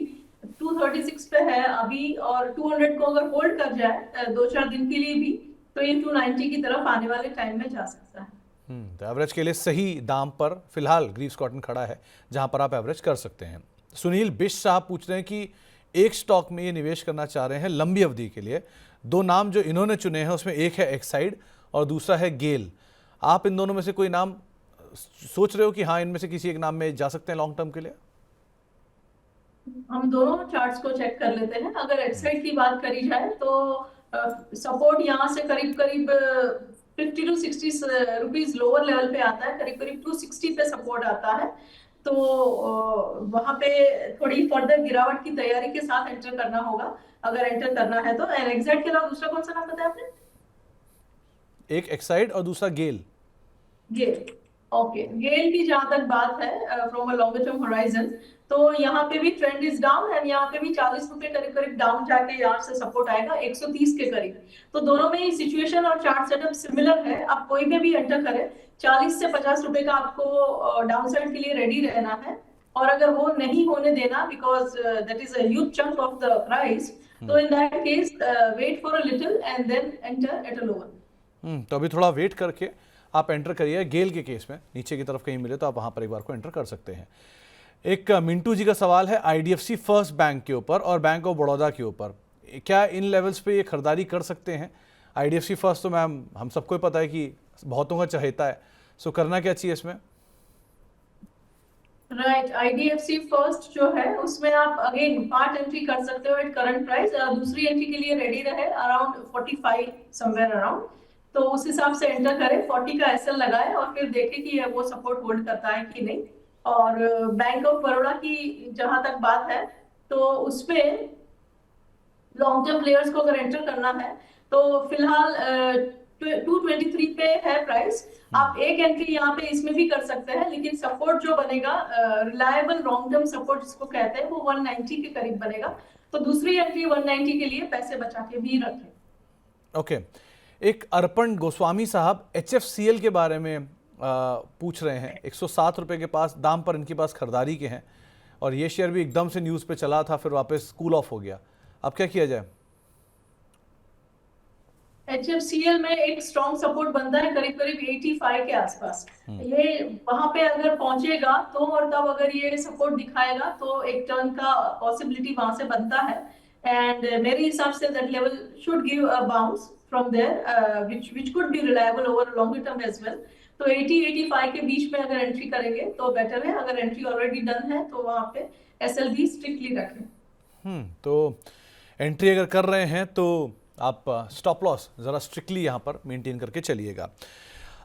236 पे है अभी, और 200 को अगर होल्ड कर जाए 2-4 दिन के लिए भी, तो ये 290 की तरफ आने वाले टाइम में जा सकता है। तो एवरेज के लिए सही दाम पर फिलहाल ग्रीव्स कॉटन खड़ा है, जहां पर आप एवरेज कर सकते हैं। सुनील बिश साहब पूछ रहे हैं कि एक स्टॉक में ये निवेश करना चाह रहे हैं लंबी अवधि के लिए। दो नाम जो इन्होंने चुने हैं उसमें एक है एक्साइड और दूसरा है गेल। आप इन दोनों में से कोई नाम सोच रहे हो कि हाँ इनमें से किसी एक नाम में जा सकते हैं लॉन्ग टर्म के लिए? हम दोनों चार्ट्स को चेक कर लेते हैं। अगर एक्साइड की बात करी जाए तो सपोर्ट यहाँ से करीब करीब 50 to 60 रुपीज लोअर लेवल पे आता है, करीब करीब 260 पे सपोर्ट आता है। तो वहां पे थोड़ी फर्दर गिरावट की तैयारी के साथ एंटर करना होगा, अगर एंटर करना है तो। एक्साइड के अलावा दूसरा कौन सा नाम बताया आपने? एक एक्साइड और दूसरा गेल। गेल। ओके, गेल की जहां तक बात है from a longer term horizon, तो यहाँ पे भी ट्रेंड इज डाउन एंड यहाँ पे भी 40 रुपए करीब करीब डाउन जाके यहाँ से सपोर्ट आएगा 130 के करीब। तो दोनों में ही सिचुएशन और चार्ट सेटअप सिमिलर है। आप कोई में भी एंटर करें, 40 से 50 रुपए का आपको डाउन साइड के लिए रेडी रहना है। और अगर वो नहीं होने देना, because that is a huge chunk of the price, तो in that case wait for a little and then enter at a lower. तो अभी थोड़ा वेट करके आप एंटर करिए। गेल के केस में नीचे की तरफ कहीं मिले तो आप वहां पर एक बार को एंटर कर सकते हैं। एक मिंटू जी का सवाल है आईडीएफसी फर्स्ट बैंक के ऊपर और बैंक ऑफ बड़ौदा के ऊपर। क्या इन लेवल्स पे ये खरीदारी कर सकते हैं? आईडीएफसी फर्स्ट तो मैम हम सबको पता है कि बहुतों का चहेता है, सो करना क्या चाहिए इसमें? राइट, आईडीएफसी फर्स्ट जो है उसमें आप अगेन पार्ट एंट्री कर सकते हो एट करंट प्राइस। दूसरी एंट्री के लिए रेडी रहे अराउंड 45 समवेयर अराउंड, तो उस हिसाब से एंटर करें, 40 का एसएल लगाए और फिर देखें कि वो सपोर्ट होल्ड करता है कि नहीं। और बैंक ऑफ बड़ौदा की जहां तक बात है, तो उसमें लॉन्ग टर्म प्लेयर्स को अगर एंटर करना है तो फिलहाल 223 पे है प्राइस। आप एक एंट्री यहाँ पे इसमें भी कर सकते हैं, लेकिन सपोर्ट जो बनेगा रिलायबल लॉन्ग टर्म सपोर्ट जिसको कहते हैं, वो 190 के करीब बनेगा। तो दूसरी एंट्री 190 के लिए पैसे बचा के भी रखें। ओके एक अर्पण गोस्वामी साहब एचएफसीएल के बारे में पूछ रहे हैं। 107 रुपए के पास दाम पर इनके पास खरीदारी के हैं और ये शेयर भी एकदम से न्यूज़ पे चला था, फिर वापस कूल ऑफ हो गया। अब क्या किया जाए? एचएफसीएल में एक स्ट्रॉन्ग सपोर्ट बनता है करीब करीब 85 के आसपास। ये वहां पे अगर पहुंचेगा तो, और तब अगर ये सपोर्ट दिखाएगा तो एक टर्न का पॉसिबिलिटी वहां से बनता है। एंड मेरे हिसाब से that level should give a bounce from there which could be reliable over longer term as well. तो 80-85 के बीच में अगर एंट्री करेंगे तो बेटर है। अगर एंट्री ऑलरेडी डन है तो वहां पे एसएलवी स्ट्रिक्टली रखें। तो एंट्री अगर कर रहे हैं तो आप स्टॉप लॉस ज़रा स्ट्रिक्टली यहाँ पर मेंटेन करके चलिएगा।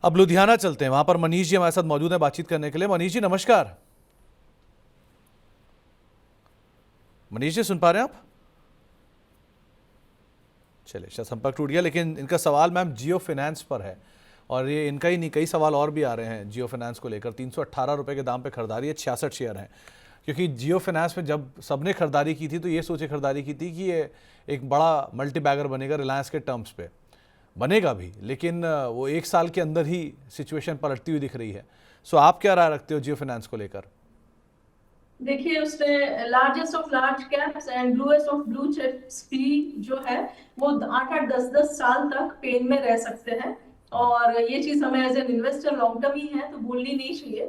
अब लुधियाना चलते हैं, वहाँ पर मनीष जी हमारे साथ मौजूद हैं बातचीत करने के लिए। मनीष जी नमस्कार। मनीष जी सुन पा रहे हैं आप? चलिए शायद संपर्क टूट गया, लेकिन इनका सवाल मैम जियो फाइनेंस पर है और ये इनका ही नहीं, कई सवाल और भी आ रहे हैं जियो फाइनेंस को लेकर। 318 रुपये के दाम पे खरीदारी है, 66 शेयर हैं। क्योंकि जियो फाइनेंस में जब सबने खरीदारी की थी तो ये सोचे खरीदारी की थी कि ये एक बड़ा मल्टी बैगर बनेगा रिलायंस के टर्म्स पे, बनेगा भी, लेकिन वो एक साल के अंदर ही सिचुएशन पलटती हुई दिख रही है। सो आप क्या राय रखते हो जियो फाइनेंस को लेकर? देखिए, उसने largest of large caps and bluest of blue chips भी जो है वो 8-8 10-10 साल तक पेन में रह सकते हैं। और ये चीज हमें as an investor long term ही है तो भूलनी नहीं चाहिए।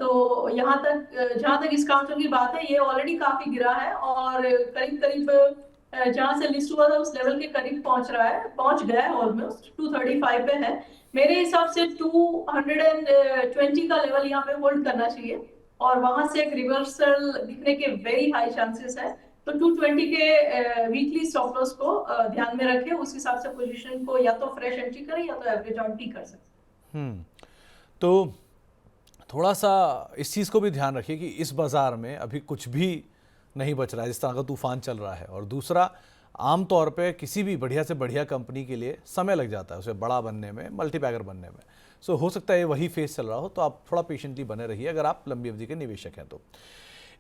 तो यहाँ तक जहां तक इस काउंटर की बात है, ये ऑलरेडी काफी गिरा है और करीब करीब जहां से लिस्ट हुआ था उस लेवल के करीब पहुंच गया है, ऑलमोस्ट 235 पे है। मेरे हिसाब से 220 का लेवल यहाँ पे होल्ड करना चाहिए और वहां से एक रिवर्सल दिखने के वेरी हाई चांसेस है। तो 220 के वीकली स्टॉप लॉस को ध्यान में रखें, उस हिसाब से पोजीशन को या तो फ्रेश एंट्री करें या तो एवरेज आउट भी कर सकते हैं। तो थोड़ा सा इस चीज़ को भी ध्यान रखिए कि इस बाज़ार में अभी कुछ भी नहीं बच रहा है, जिस तरह का तूफान चल रहा है। और दूसरा, आम तौर पे किसी भी बढ़िया से बढ़िया कंपनी के लिए समय लग जाता है उसे बड़ा बनने में, मल्टीबैगर बनने में। सो हो सकता है ये वही फेस चल रहा हो, तो आप थोड़ा पेशेंटली बने रहिए अगर आप लंबी अवधि के निवेशक हैं तो।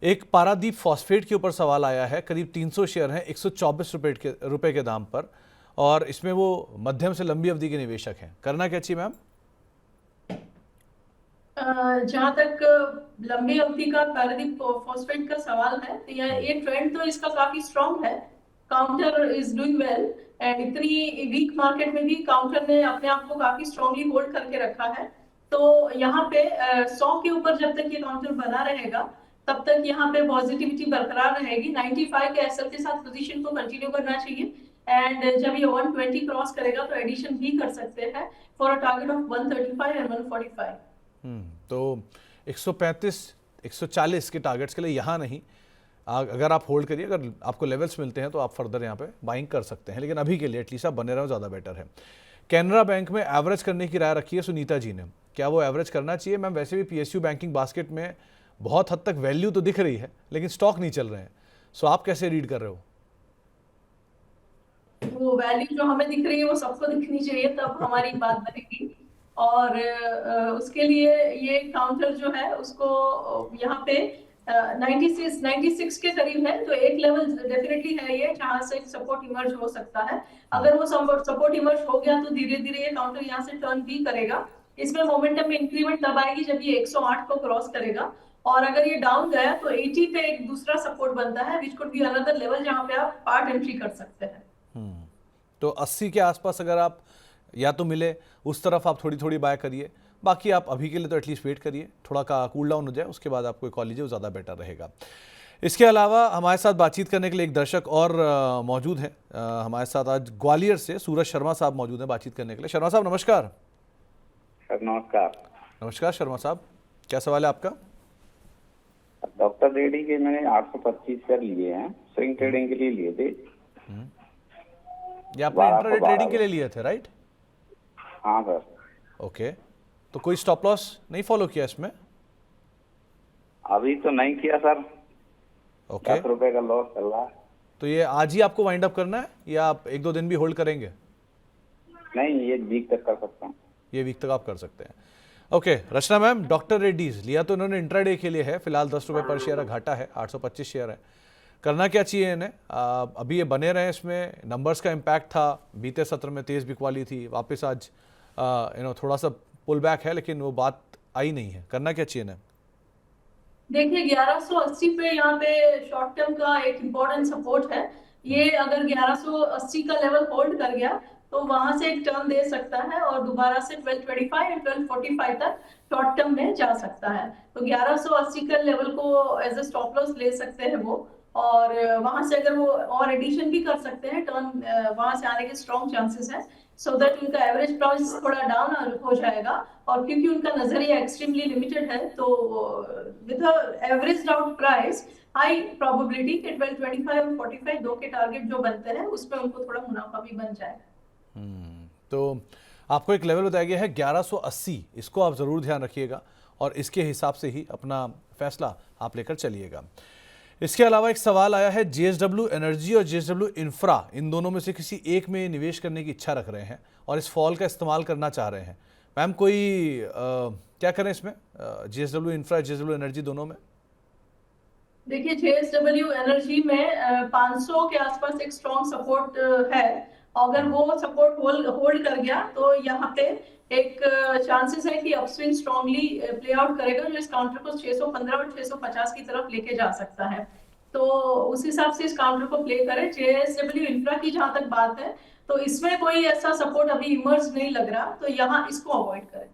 एक पारादीप फॉस्फेट के ऊपर सवाल आया है, करीब 300 शेयर हैं 124 रुपए के दाम पर, और इसमें वो मध्यम से लंबी अवधि के निवेशक हैं। करना क्या चाहिए मैम? जहां तक लंबी अवधि का पारादीप फॉस्फेट का सवाल है, तो ये ट्रेंड तो इसका काफी स्ट्रांग है। Counter is doing well, and इतनी वीक मार्केट में भी काउंटर ने अपने आप को काफी स्ट्रांगली होल्ड करके रखा है। तो यहाँ पे 100 के ऊपर जब तक ये काउंटर बना रहेगा, तब तक यहाँ पे पॉजिटिविटी बरकरार रहेगी। 95 के एसएल के साथ पोजीशन को कंटिन्यू करना चाहिए, एंड जब ये 120 क्रॉस करेगा तो एडिशन भी कर सकते हैं for a target of 135 and 145। तो 135 140 के टारगेट्स के लिए यहाँ नहीं, अगर आप होल्ड करिए, अगर आपको लेवल्स मिलते हैं तो आप फर्दर यहाँ पे बाइंग कर सकते हैं, लेकिन अभी के लिए एटलीस्ट आप बने रहो, ज़्यादा बेटर है। कैनरा बैंक में एवरेज करने की राय रखी है सुनीता जी ने, क्या वो एवरेज करना चाहिए? मैम वैसे भी पीएसयू बैंकिंग बास्केट में बहुत हद तक वैल्यू तो दिख रही है, लेकिन स्टॉक नहीं चल रहे हैं। सो आप कैसे रीड कर रहे हो? वो वैल्यू जो हमें दिख रही है वो सबको दिखनी चाहिए, तब हमारी बात बनेगी। और उसके लिए ये काउंटर जो है उसको यहाँ पे 96 के करीब है, तो एक लेवल डेफिनेटली है ये जहां से सपोर्ट इमर्ज हो सकता है। अगर वो सपोर्ट इमर्ज हो गया तो धीरे धीरे ये काउंटर यहाँ से टर्न भी करेगा। इसमें मोमेंटम में इंक्रीमेंट तब आएगी जब ये 108 को क्रॉस करेगा, और अगर ये डाउन गया तो 80 पे एक दूसरा सपोर्ट बनता है, which could be another level जहां पे आप पार्ट एंट्री कर सकते हैं। तो 80 के आसपास अगर आप या तो मिले, उस तरफ आप थोड़ी थोड़ी बाय करिए। बाकी आप अभी के लिए तो एटलीस्ट वेट करिए, थोड़ा का कूल डाउन हो जाए, उसके बाद आप कोई कॉल लीजिए, वो ज़्यादा बेटर रहेगा। इसके अलावा हमारे साथ बातचीत करने के लिए एक दर्शक और मौजूद हैं। हमारे साथ आज ग्वालियर से सूरज शर्मा साहब मौजूद हैं बातचीत करने के लिए। शर्मा साहब नमस्कार। सर नमस्कार। नमस्कार शर्मा साहब, क्या सवाल है आपका? डॉक्टर रेड्डी के मैंने 825 शेयर लिए हैं, स्विंग ट्रेडिंग के लिए लिए थे। ये आपने इंट्राडे ट्रेडिंग के लिए लिए थे, राइट? हाँ सर। ओके, तो कोई स्टॉप लॉस नहीं फॉलो किया इसमें? अभी तो नहीं किया सर। ओके, 10 रुपए का लॉस चल रहा है। तो ये आज ही आपको वाइंड अप करना है या आप एक दो दिन भी होल्ड करेंगे? नहीं, ये वीक तक कर सकता हूँ। ये वीक तक आप कर सकते हैं। ओके रचना मैम, डॉक्टर रेड्डीज लिया तो इन्होंने इंट्राडे के लिए है, फिलहाल 10 रुपये पर शेयर घाटा है, 825 शेयर है। करना क्या चाहिए इन्हें? अभी ये बने रहे, इसमें नंबर्स का इम्पैक्ट था, बीते सत्र में तेज बिकवाली थी, वापस आज थोड़ा सा पुल बैक है, लेकिन वो बात आई नहीं है। करना क्या चाहिए इन्हें? देखिए 1180 पे यहाँ पे शॉर्ट टर्म का एक इम्पोर्टेंट सपोर्ट है। ये अगर 1180 का लेवल होल्ड कर गया तो वहां से एक टर्न दे सकता है, और दोबारा से 1225 या 1245 तक शॉर्ट टर्म में जा सकता है। तो 1180 का लेवल को एज अ स्टॉप लॉस ले सकते हैं वो, और वहां से अगर वो और एडिशन भी कर सकते हैं, टर्न वहां से आने के स्ट्रॉन्ग चांसेस हैं, सो दैट उनका एवरेज प्राइस थोड़ा डाउन हो जाएगा। और क्योंकि उनका नजरिया एक्सट्रीमली लिमिटेड है, तो with average out price high probability कि 1225 और 45 दो के टारगेट जो बनते हैं उसमें उनको थोड़ा मुनाफा भी बन जाए। तो आपको एक लेवल बताया गया है 1180, इसको आप ज़रूर ध्यान रखिएगा और इसके हिसाब से ही अपना फैसला आप लेकर चलिएगा। इसके अलावा एक सवाल आया है, जेएसडब्ल्यू एनर्जी और जेएसडब्ल्यू इंफ्रा, इन दोनों में से किसी एक में निवेश करने की इच्छा रख रहे हैं और इस फॉल का इस्तेमाल करना चाह रहे हैं। मैम कोई क्या करें इसमें, जेएसडब्ल्यू इंफ्रा, जेएसडब्ल्यू एनर्जी दोनों में? देखिए जेएसडब्ल्यू एनर्जी में 500 के आसपास एक स्ट्रॉन्ग सपोर्ट है। अगर वो सपोर्ट होल्ड कर गया तो यहाँ पे एक चांसेस है कि अपस्विंग स्ट्रांगली प्ले आउट करेगा, जो इस काउंटर को 615 और 650 की तरफ लेके जा सकता है। तो उस हिसाब से इस काउंटर को प्ले करें। जेएसडब्ल्यू इंफ्रा की जहां तक बात है, तो इसमें कोई ऐसा सपोर्ट अभी इमर्ज नहीं लग रहा, तो यहाँ इसको अवॉइड करें।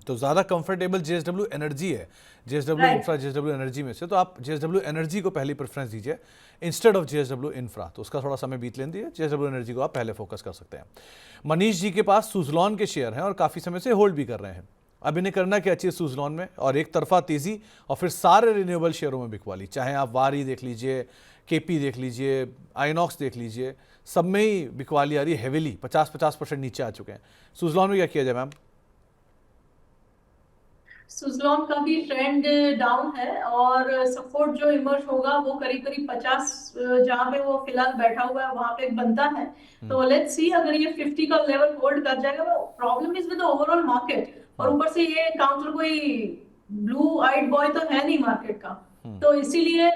तो ज़्यादा कंफर्टेबल जेएसडब्ल्यू एनर्जी है, जेएसडब्ल्यू इंफ्रा जेएसडब्ल्यू एनर्जी में से, तो आप जेएसडब्ल्यू एनर्जी को पहली प्रेफरेंस दीजिए इंस्टेड ऑफ जेएसडब्ल्यू इंफ्रा। तो उसका थोड़ा समय बीत लेने दीजिए, जेएसडब्ल्यू एनर्जी को आप पहले फोकस कर सकते हैं। मनीष जी के पास सुजलॉन के शेयर हैं और काफ़ी समय से होल्ड भी कर रहे हैं। अब इन्हें करना क्या चाहिए सुजलॉन में? और एक तरफा तेज़ी और फिर सारे रिन्यूएबल शेयरों में बिकवाली, चाहे आप वारी देख लीजिए, केपी देख लीजिए, आइनॉक्स देख लीजिए, सब में ही बिकवाली आ रही है हेविली, 50% नीचे आ चुके हैं। सुजलॉन में क्या किया जाए मैम? सुजलॉन का भी ट्रेंड डाउन है और सपोर्ट जो इमर्ज होगा वो करीब करीब 50 जहां पे वो फिलहाल बैठा हुआ है वहां पे एक बनता है। तो लेट्स सी अगर ये 50 का लेवल होल्ड कर जाएगा। वो problem is with the overall market, और ऊपर से ये काउंटर कोई ब्लू आइड बॉय तो है नहीं मार्केट का। तो इसीलिए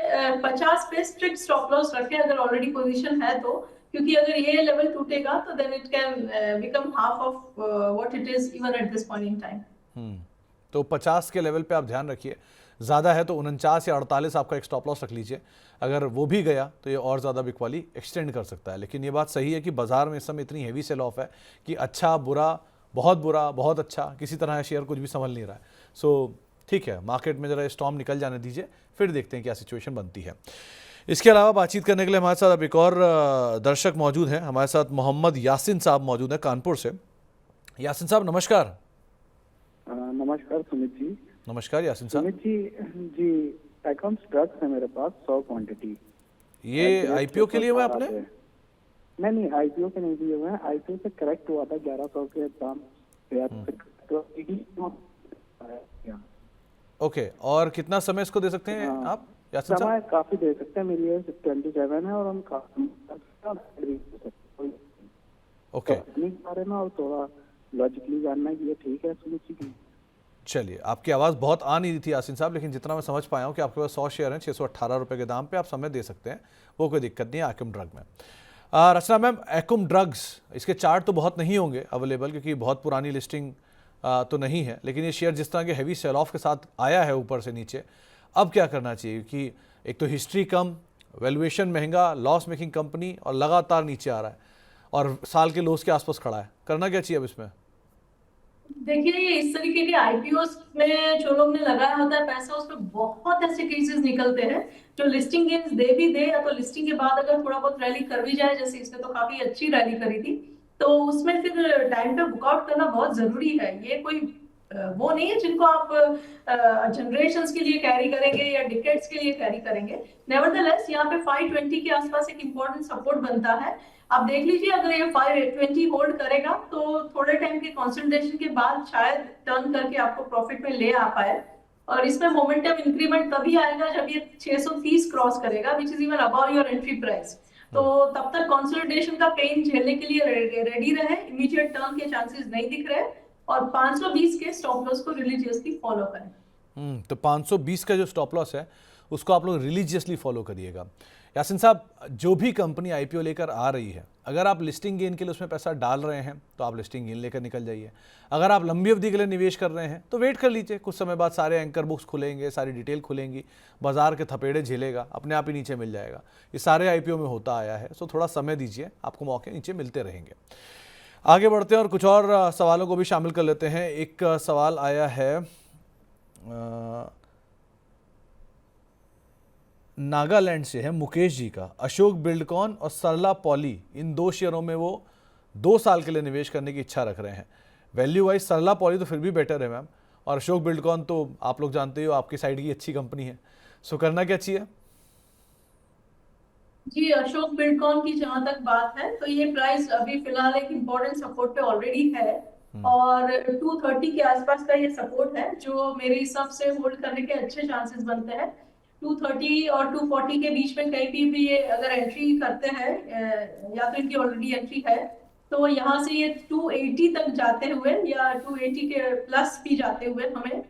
50 पे स्ट्रिक्ट स्टॉप लॉस रखें अगर ऑलरेडी पोजीशन है तो, क्योंकि अगर ये लेवल टूटेगा तो then it can become half of what it is even at this point in time. तो 50 के लेवल पे आप ध्यान रखिए, ज़्यादा है तो 49 या 48 आपका एक स्टॉप लॉस रख लीजिए। अगर वो भी गया तो ये और ज़्यादा बिकवाली एक्सटेंड कर सकता है। लेकिन ये बात सही है कि बाजार में इस समय इतनी हैवी सेल ऑफ है कि अच्छा बुरा, बहुत अच्छा, किसी तरह शेयर कुछ भी संभल नहीं रहा है। सो ठीक है, मार्केट में ज़रा स्टॉर्म निकल जाने दीजिए, फिर देखते हैं क्या सिचुएशन बनती है। इसके अलावा बातचीत करने के लिए हमारे साथ अब एक और दर्शक मौजूद हैं। हमारे साथ मोहम्मद यासिन साहब मौजूद हैं कानपुर से। यासिन साहब नमस्कार। नमस्कार सुमित जी। नमस्कार यासिन साहब। सुमित जी अकाउंट्स ड्रग्स है मेरे पास 100 क्वांटिटी। ये आईपीओ के लिए हुआ आपने? नहीं, आईपीओ के नहीं दिए हुए हैं। आईपीओ से करेक्ट हुआ था 1100 के दाम पे। ओके, और कितना समय इसको दे सकते हैं आप यासिन साहब? समय काफी दे सकते हैं, मेरी एज 27 है और हम ओके बारे में और थोड़ा लॉजिकली जानना है कि ये ठीक है सुमित जी। चलिए, आपकी आवाज़ बहुत आ नहीं रही थी यासिन साहब, लेकिन जितना मैं समझ पाया हूँ कि आपके पास 100 शेयर हैं 618 रुपये के दाम पे, आप समय दे सकते हैं, वो कोई दिक्कत नहीं है एक्यूम ड्रग में। रचना मैम, एक्यूम ड्रग्स, इसके चार्ट तो बहुत नहीं होंगे अवेलेबल क्योंकि बहुत पुरानी लिस्टिंग तो नहीं है, लेकिन ये शेयर जिस तरह के हैवी सेल ऑफ के साथ आया है ऊपर से नीचे, अब क्या करना चाहिए? क्योंकि एक तो हिस्ट्री कम, वैल्यूएशन महंगा, लॉस मेकिंग कंपनी, और लगातार नीचे आ रहा है और साल के लोस के आसपास खड़ा है, करना क्या चाहिए अब इसमें? देखिए, ये इस तरीके के आईपीओस में जो लोग ने लगाया होता है पैसा, उसमें बहुत ऐसे केसेस निकलते हैं जो लिस्टिंग गेन्स दे भी दे, या तो लिस्टिंग के बाद अगर थोड़ा बहुत रैली कर भी जाए, जैसे इसने तो काफी अच्छी रैली करी थी, तो उसमें फिर टाइम पे बुकआउट करना बहुत जरूरी है। ये कोई वो नहीं है जिनको आप जनरेशंस के लिए कैरी करेंगे या डिकेड्स के लिए कैरी करेंगे। नेवरदलेस यहाँ पे 520 के आसपास एक इंपॉर्टेंट सपोर्ट बनता है। आप देख लीजिए, अगर ये 520 होल्ड करेगा तो थोड़े टाइम के कंसोलिडेशन के बाद शायद टर्न करके आपको प्रॉफिट में ले आ पाए। और इसमें मोमेंटम इंक्रीमेंट तभी आएगा जब ये 630 क्रॉस करेगा, which is even above your entry price. तो तब तक कंसोलिडेशन का पेन झेलने के लिए रेडी रहे। इमीडिएट टर्न के चांसेस नहीं दिख रहे, और 520 के स्टॉप लॉस को रिलीजियसली फॉलो करें। तो 520 का जो स्टॉप लॉस है उसको आप लोग रिलीजियसली फॉलो करिएगा। यासिन साहब, जो भी कंपनी आईपीओ लेकर आ रही है, अगर आप लिस्टिंग गेन के लिए उसमें पैसा डाल रहे हैं तो आप लिस्टिंग गेन लेकर निकल जाइए। अगर आप लंबी अवधि के लिए निवेश कर रहे हैं तो वेट कर लीजिए, कुछ समय बाद सारे एंकर बुक्स खुलेंगे, सारी डिटेल खुलेंगी, बाजार के थपेड़े झेलेगा, अपने आप ही नीचे मिल जाएगा। ये सारे आईपीओ में होता आया है। सो थोड़ा समय दीजिए, आपको मौके नीचे मिलते रहेंगे। आगे बढ़ते हैं और कुछ और सवालों को भी शामिल कर लेते हैं। एक सवाल आया है नागालैंड से, है मुकेश जी का। अशोक बिल्डकॉन और सरला पॉली, इन दो शेयरों में वो 2 साल के लिए निवेश करने की इच्छा रख रहे हैं। वैल्यू वाइज सरला पॉली तो फिर भी बेटर है मैम, और अशोक बिल्डकॉन तो आप लोग जानते हो आपकी साइड की अच्छी कंपनी है। सो करना क्या चाहिए? जी, अशोक बिल्डकॉन की जहां तक बात है तो ये प्राइस अभी फिलहाल एक इम्पोर्टेंट सपोर्ट पे ऑलरेडी है, और 230 के आसपास का ये सपोर्ट है जो मेरे हिसाब से होल्ड करने के अच्छे चांसेस बनते हैं। 230 और 240 के बीच में कहीं भी ये अगर एंट्री करते हैं, या तो इनकी ऑलरेडी एंट्री है, तो यहाँ से ये 280 तक जाते हुए या 280 के प्लस भी जाते हुए हमें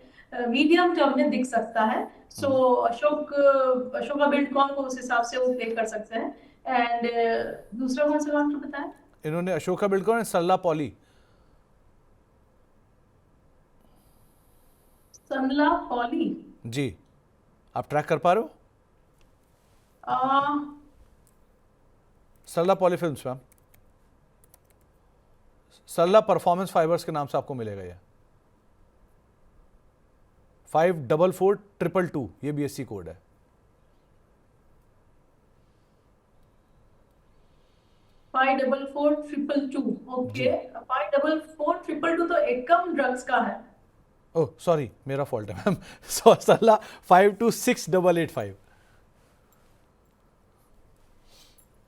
मीडियम टर्म में दिख सकता है। सो अशोका बिल्डकॉन को उस हिसाब से वो प्ले कर सकते हैं। एंड दूसरा कौन सा काउंटर बताया इन्होंने? अशोका बिल्डकॉन, सरला पॉली। सरला पॉली जी, आप ट्रैक कर पा रहे हो? सरला पॉली फिल्म्स मैम, सरला परफॉर्मेंस फाइबर्स के नाम से आपको मिलेगा ये। 544222 ये BSE कोड है। Five 44422 okay. 544422 तो एकम ड्रग्स का है। ओह सॉरी, मेरा फॉल्ट है मैम। सरला 526885।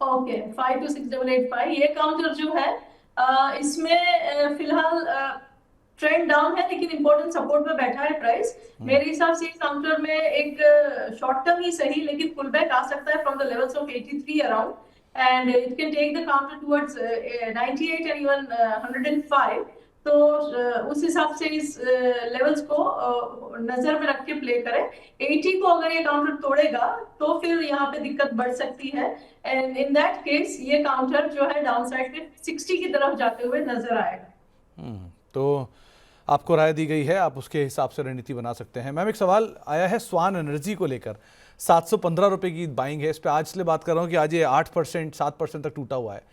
ओके, 526885 ये काउंटर जो है, इसमें फिलहाल ट्रेंड डाउन है लेकिन इंपॉर्टेंट सपोर्ट में बैठा है प्राइस। मेरे हिसाब से इस काउंटर में एक शॉर्ट टर्म ही सही लेकिन पुल बैक आ सकता है from the levels of 83 around, and it can take the counter towards 98 and even 105। तो उस हिसाब से इस लेवल्स को नजर में रख के प्ले करें। 80 को अगर ये काउंटर तोड़ेगा तो फिर यहाँ पे दिक्कत बढ़ सकती है, एंड इन दैट केस ये काउंटर जो है डाउन साइड पे 60 की तरफ जाते हुए नजर आएगा। तो आपको राय दी गई है, आप उसके हिसाब से रणनीति बना सकते हैं। मैम एक सवाल आया है स्वान एनर्जी को लेकर, 715 रुपये की बाइंग है इस पर। आज इसलिए बात कर रहा हूँ कि आज ये 8% 7% तक टूटा हुआ है।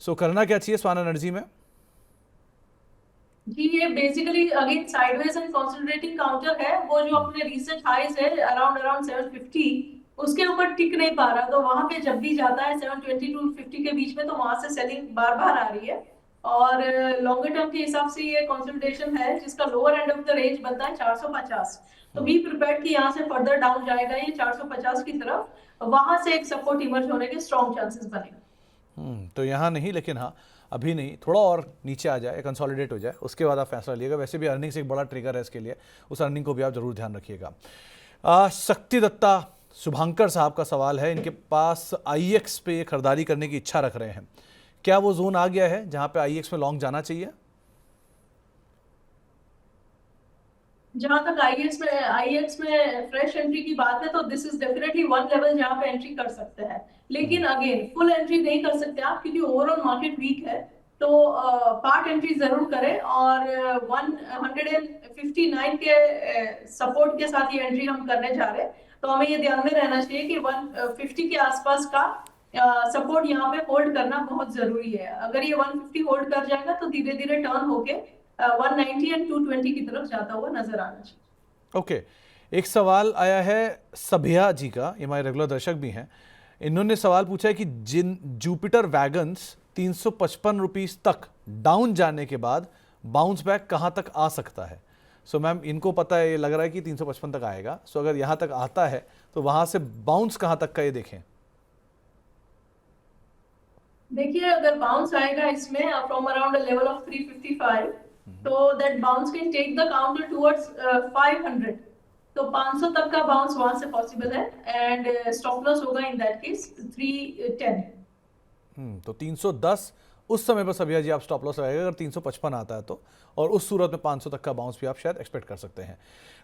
सो करना क्या चाहिए स्वान एनर्जी में? जी ये basically again sideways and consolidating counter है। वो जो अपने रिसेंट हाइज है अराउंड 750 उसके ऊपर टिक नहीं पा रहा, तो वहां पे जब भी जाता है 720 टू 50 के बीच में तो वहां से सेलिंग बार बार आ रही है। और लॉन्गर टर्म के हिसाब से ये कंसोलिडेशन है जिसका lower end of the range बनता है 450। तो बी प्रिपेयर्ड कि यहाँ से फर्दर डाउन जाएगा ये 450 की तरफ, वहां से एक सपोर्ट इमर्ज होने के स्ट्रॉन्ग चांसेस बनेंगे। तो यहाँ नहीं, लेकिन हाँ अभी नहीं, थोड़ा और नीचे आ जाए, कंसोलिडेट हो जाए, उसके बाद आप फैसला लिएगा। वैसे भी अर्निंग्स एक बड़ा ट्रिगर है इसके लिए, उस अर्निंग को भी आप जरूर ध्यान रखिएगा। शक्ति दत्ता शुभांकर साहब का सवाल है, इनके पास IEX पे खरीदारी करने की इच्छा रख रहे हैं। क्या वो जोन आ गया है जहां पे IEX में लॉन्ग जाना चाहिए? जहां तक IEX में फ्रेश एंट्री की बात है तो this is definitely one level जहां पे एंट्री कर सकते हैं, लेकिन अगेन फुल एंट्री नहीं कर सकते आप क्योंकि ओवरऑल मार्केट वीक है। तो पार्ट एंट्री जरूर करें और 159 के सपोर्ट के साथ ये एंट्री हम करने जा रहे हैं। तो हमें ये ध्यान में रहना चाहिए कि 150 के आसपास का सपोर्ट यहाँ पे होल्ड करना बहुत जरूरी है। अगर ये 150 होल्ड कर जाएगा तो धीरे धीरे टर्न होके 190 एंड 220 की तरफ जाता हुआ नजर आना चाहिए। ओके, एक सवाल आया है सभिया जी का, ये हमारे रेगुलर दर्शक भी हैं। इन्होंने सवाल पूछा है कि जिन जुपिटर वैगन्स 355 रुपीस तक डाउन जाने के बाद बाउंस बैक कहाँ तक आ सकता है। सो मैम इनको पता है, ये लग रहा है कि 355 तक आएगा। सो अगर यहाँ तक आता है तो वहाँ से बाउंस कहाँ तक का ये देखें। देखिए अगर बाउंस आएगा इसमें फ्रॉम अराउंड लेवल ऑफ 355 तो that bounce can take the counter towards 500। तो 500 तक का बाउंस वहां से पॉसिबल है एंड स्टॉप लॉस होगा इन दैट केस 310। तो 310 उस समय पर सभिया जी आप स्टॉप लॉस लगाएगा अगर 355 आता है तो, और उस सूरत में 500 तक का बाउंस भी आप शायद एक्सपेक्ट कर सकते हैं।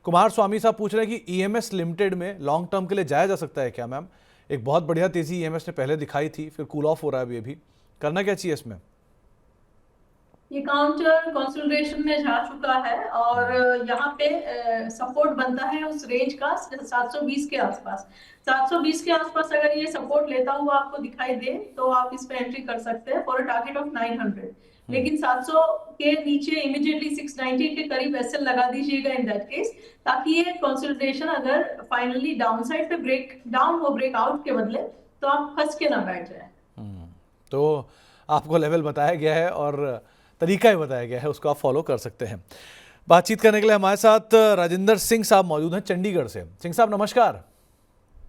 कुमार स्वामी साहब पूछ रहे हैं कि EMS लिमिटेड में लॉन्ग टर्म के लिए जाया जा सकता है क्या मैम? एक बहुत बढ़िया तेजी EMS ने पहले दिखाई थी, फिर कूल ऑफ हो रहा है अभी। करना क्या चाहिए इसमें? ये काउंटर कंसोलिडेशन में जा चुका है और यहाँ पे सपोर्ट बनता है उस रेंज का 720 के आसपास। 720 के आसपास अगर ये सपोर्ट लेता हुआ आपको दिखाई दे तो आप इस पे एंट्री कर सकते हैं फॉर अ टारगेट ऑफ 900। लेकिन 700 के नीचे इमीडिएटली 690 के करीब एसएल लगा दीजिएगा इन दैट केस, ताकि ये कंसोलिडेशन अगर फाइनली डाउन साइड पे ब्रेक डाउन हो ब्रेकआउट के बदले तो आप फंस के ना बैठ जाए। तो आपको लेवल बताया गया है और तरीका ही बताया गया है, उसको आप फॉलो कर सकते हैं। बातचीत करने के लिए हमारे साथ राजेंद्र सिंह साहब मौजूद हैं चंडीगढ़ से। सिंह साहब नमस्कार।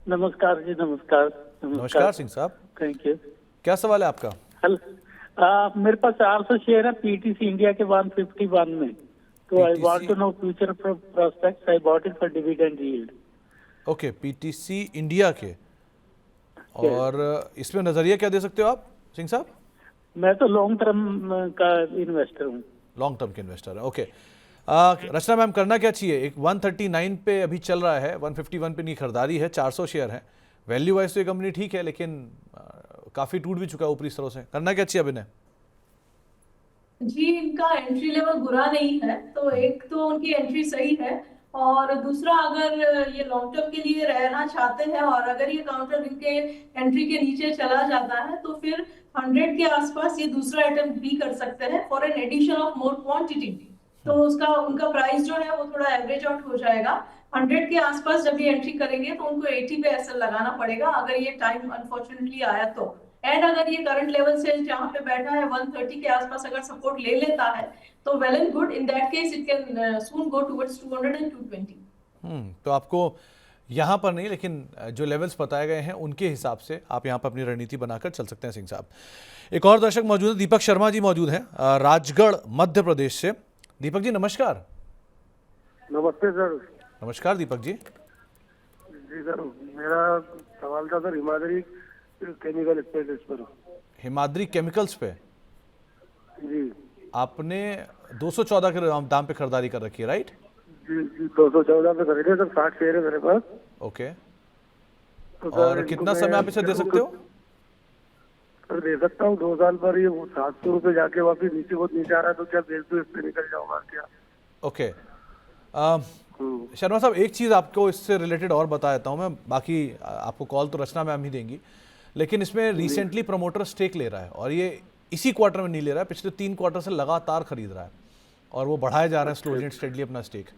नमस्कार जी, नमस्कार। नमस्कार सिंह साहब, थैंक यू। क्या सवाल है आपका? मेरे पास 400 शेयर है PTC इंडिया के 151 में, तो I want to know future prospects. I bought it for dividend yield. Okay, PTC India के, और इसमें नजरिया क्या दे सकते हो आप सिंह साहब? मैं तो लॉन्ग टर्म का इन्वेस्टर हूँ। लॉन्ग टर्म के इन्वेस्टर है, ओके। रचना मैम करना क्या चाहिए? एक 139 पे अभी चल रहा है, 151 पे नहीं खरीदारी है, 400 शेयर है। वैल्यू वाइज तो ये कंपनी ठीक है लेकिन काफी टूट भी चुका है ऊपरी स्तरों से। करना क्या चाहिए अभिनय? जी इनका एंट्री लेवल बुरा नहीं है, तो एक तो उनकी एंट्री सही है और दूसरा अगर ये लॉन्ग टर्म के लिए रहना चाहते हैं और अगर ये काउंटर इनके एंट्री के नीचे चला जाता है तो फिर 100 के आसपास ये दूसरा अटेम्प्ट भी कर सकते हैं for an addition of more quantity. तो उनका प्राइस जो है वो थोड़ा एवरेज आउट हो जाएगा। 100 के आसपास जब ये एंट्री करेंगे तो उनको 80 पे एसएल लगाना पड़ेगा अगर ये टाइम अनफॉर्चुनेटली आया तो। एंड अगर ये करंट लेवल से जहां पे बैठा है 130 के आसपास अगर सपोर्ट ले लेता है तो well and good. In that case it can soon go towards 200 and 220। तो आपको यहाँ पर नहीं लेकिन जो लेवल्स बताए गए हैं उनके हिसाब से आप यहाँ पर अपनी रणनीति बनाकर चल सकते हैं सिंह साहब। एक और दर्शक मौजूद है, दीपक शर्मा जी मौजूद हैं राजगढ़ मध्य प्रदेश से। दीपक जी नमस्कार। नमस्ते सर। नमस्कार दीपक जी। जी सर, मेरा सवाल था सर हिमाद्री केमिकल स्पेसिस पर। हिमाद्री केमिकल्स पे जी आपने 214 के दाम पे खरीदारी कर रखी है, राइट? जी जी 214 पे खरीदे सर, 60 शेयर है मेरे पास। ओके। तो सर और इनको कितना मैं समय आप इसे दे सकते हो? सर दे सकता हूँ 2 साल पर। ये 700 रुपये जाके वापिस नीचे बहुत नीचे आ रहा है, तो क्या बेच दो, इस पे निकल जाऊंगा क्या? ओके। शर्मा साहब, एक चीज़ आपको इससे रिलेटेड और बता देता हूँ मैं, बाकी आपको कॉल तो रचना मैम ही देंगी, लेकिन इसमें रिसेंटली प्रमोटर स्टेक ले रहा है और ये इसी क्वार्टर में नहीं ले रहा है, पिछले 3 क्वार्टर से लगातार खरीद रहा है और वो बढ़ाए जा रहा है स्लोली एंड स्टेडली अपना स्टेक।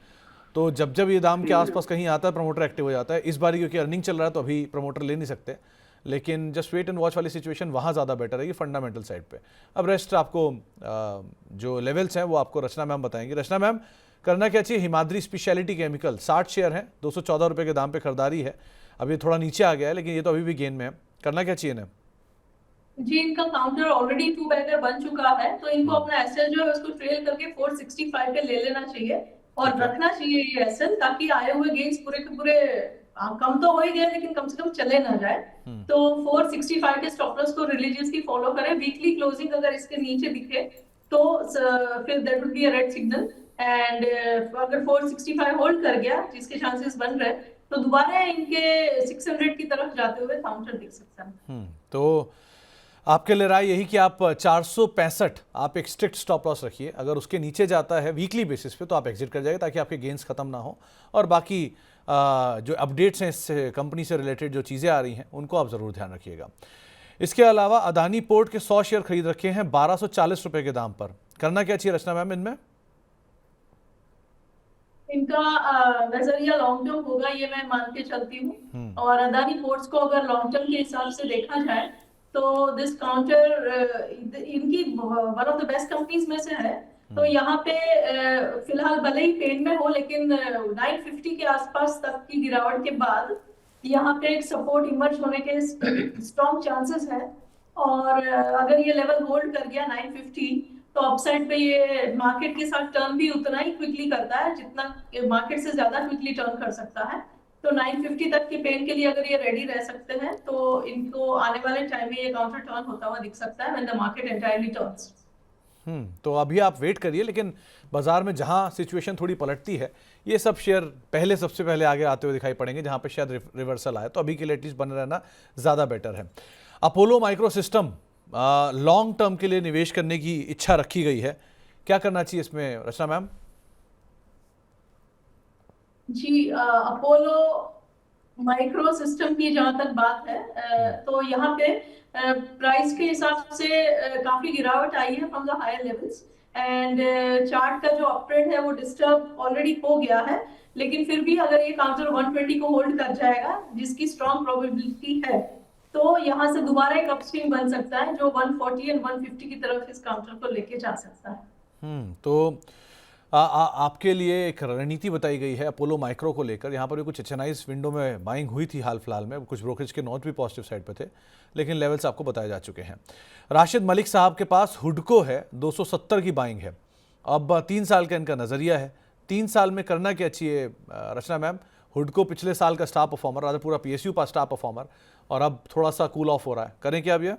तो जब जब ये दाम के आसपास कहीं आता है प्रमोटर एक्टिव हो जाता है। इस बार क्योंकि अर्निंग चल रहा है तो अभी प्रमोटर ले नहीं सकते, लेकिन जस्ट वेट एंड वॉच वाली सिचुएशन वहाँ ज़्यादा बेटर है, ये फंडामेंटल साइड पे। अब रेस्ट आपको जो लेवल्स हैं वो आपको रचना मैम बताएंगी। रचना मैम, करना क्या चाहिए? हिमाद्री स्पेशलिटी केमिकल 60 शेयर हैं, 214 रुपये के दाम पे खरीदारी है। अब ये थोड़ा नीचे आ गया है लेकिन ये तो अभी भी गेन में है। करना क्या चाहिए ना? जी, इनका काउंटर ऑलरेडी 2 बैगर बन चुका है, तो इनको अपना एसएल जो है उसको ट्रेल करके 465 पे ले लेना चाहिए और रखना चाहिए ये एसएल, ताकि आए हुए गेन्स पूरे के पूरे कम तो हो ही गए लेकिन कम से कम चले ना जाए। तो 465 के स्टॉप लॉस को रिलीजियसली फॉलो करें। वीकली क्लोजिंग अगर इसके नीचे दिखे तो फिर that would be a red signal, and अगर 465 होल्ड कर गया, जिसके चांसेस बन रहे, तो दोबारा इनके 600 की तरफ जाते हुए काउंटर दिख सकता है। तो आपके लिए राय यही कि आप 465 आप एक स्ट्रिक्ट स्टॉप लॉस रखिए, अगर उसके नीचे जाता है वीकली बेसिस पे तो आप एग्जिट कर जाइए ताकि आपके गेंस खत्म ना हो, और बाकी जो अपडेट्स हैं इस कंपनी से रिलेटेड जो चीज़ें आ रही हैं उनको आप ज़रूर ध्यान रखिएगा। इसके अलावा अदानी पोर्ट के 100 शेयर खरीद रखे हैं 1240 रुपये के दाम पर। करना क्या चाहिए रचना मैम इनमें? इनका नजरिया लॉन्ग टर्म होगा, ये मैं मान के चलती हूँ। और अदानी पोर्ट्स को अगर लॉन्ग टर्म के हिसाब से देखा जाए तो दिस काउंटर इनकी one of the best companies में से है। तो यहाँ पे फिलहाल भले ही पेन में हो, लेकिन 950 के आसपास तक की गिरावट के बाद यहाँ पे एक सपोर्ट इमर्ज होने के स्ट्रॉन्ग चांसेस है। और अगर ये लेवल होल्ड कर गया 950, तो अपसाइड पे ये मार्केट के साथ टर्न भी उतना ही क्विकली करता है जितना मार्केट से ज्यादा क्विकली टर्न कर सकता है। तो 950 तक के पेन के लिए अगर ये रेडी रह सकते हैं तो इनको आने वाले टाइम में ये काउंटर टर्न होता हुआ दिख सकता है when the market entirely turns. तो अभी आप वेट करिए, लेकिन बाजार में जहां सिचुएशन थोड़ी पलटती है ये सब शेयर पहले सबसे पहले आगे आते हुए दिखाई पड़ेंगे, जहां पे शायद रिवर्सल आए। तो अभी के लिए एटलीस्ट बने रहना ज़्यादा बेटर है। Apollo micro system long term के लिए निवेश करने की इच्छा रखी गई है, क्या करना चाहिए इसमें रचना मैम? जी, अपोलो माइक्रो सिस्टम की जहां तक बात है, तो यहाँ पे प्राइस के हिसाब से काफी गिरावट आई है from the higher levels, and chart का जो अपट्रेंड है वो डिस्टर्ब ऑलरेडी हो गया है। लेकिन फिर भी अगर ये काउंटर 120 को होल्ड कर जाएगा, जिसकी स्ट्रॉन्ग प्रोबेबिलिटी है, तो यहाँ से दोबारा एक अपस्विंग बन सकता है जो 140 एंड 150 की तरफ इस काउंटर को लेके जा सकता है। तो आपके लिए एक रणनीति बताई गई है अपोलो माइक्रो को लेकर। यहाँ पर भी कुछ एचएनआईज विंडो में बाइंग हुई थी हाल फिलहाल में, कुछ ब्रोकरेज के नोट भी पॉजिटिव साइड पे थे, लेकिन लेवल्स आपको बताए जा चुके हैं। राशिद मलिक साहब के पास हुडको है, 270 की बाइंग है। अब 3 साल का इनका नज़रिया है, 3 साल में करना क्या चाहिए रचना मैम? हुडको पिछले साल का स्टार परफॉर्मर, रादर पूरा पीएसयू का स्टार परफॉर्मर, और अब थोड़ा सा कूल ऑफ हो रहा है, करें क्या अब ये?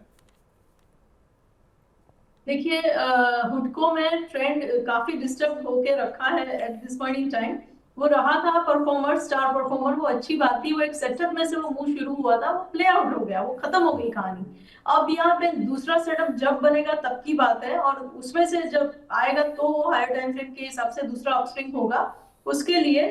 देखिए, हुडको में ट्रेंड काफी डिस्टर्ब होके रखा है eight this point in time. वो रहा था परफॉर्मर, स्टार परफॉर्मर, वो अच्छी बात थी। वो एक सेटअप में से वो मूव शुरू हुआ था, वो प्ले आउट हो गया, वो खत्म हो गई कहानी। अब यहाँ पे दूसरा सेटअप जब बनेगा तब की बात है, और उसमें से जब आएगा तो वो हायर टाइम फ्रेम के हिसाब से दूसरा अपस्विंग होगा। उसके लिए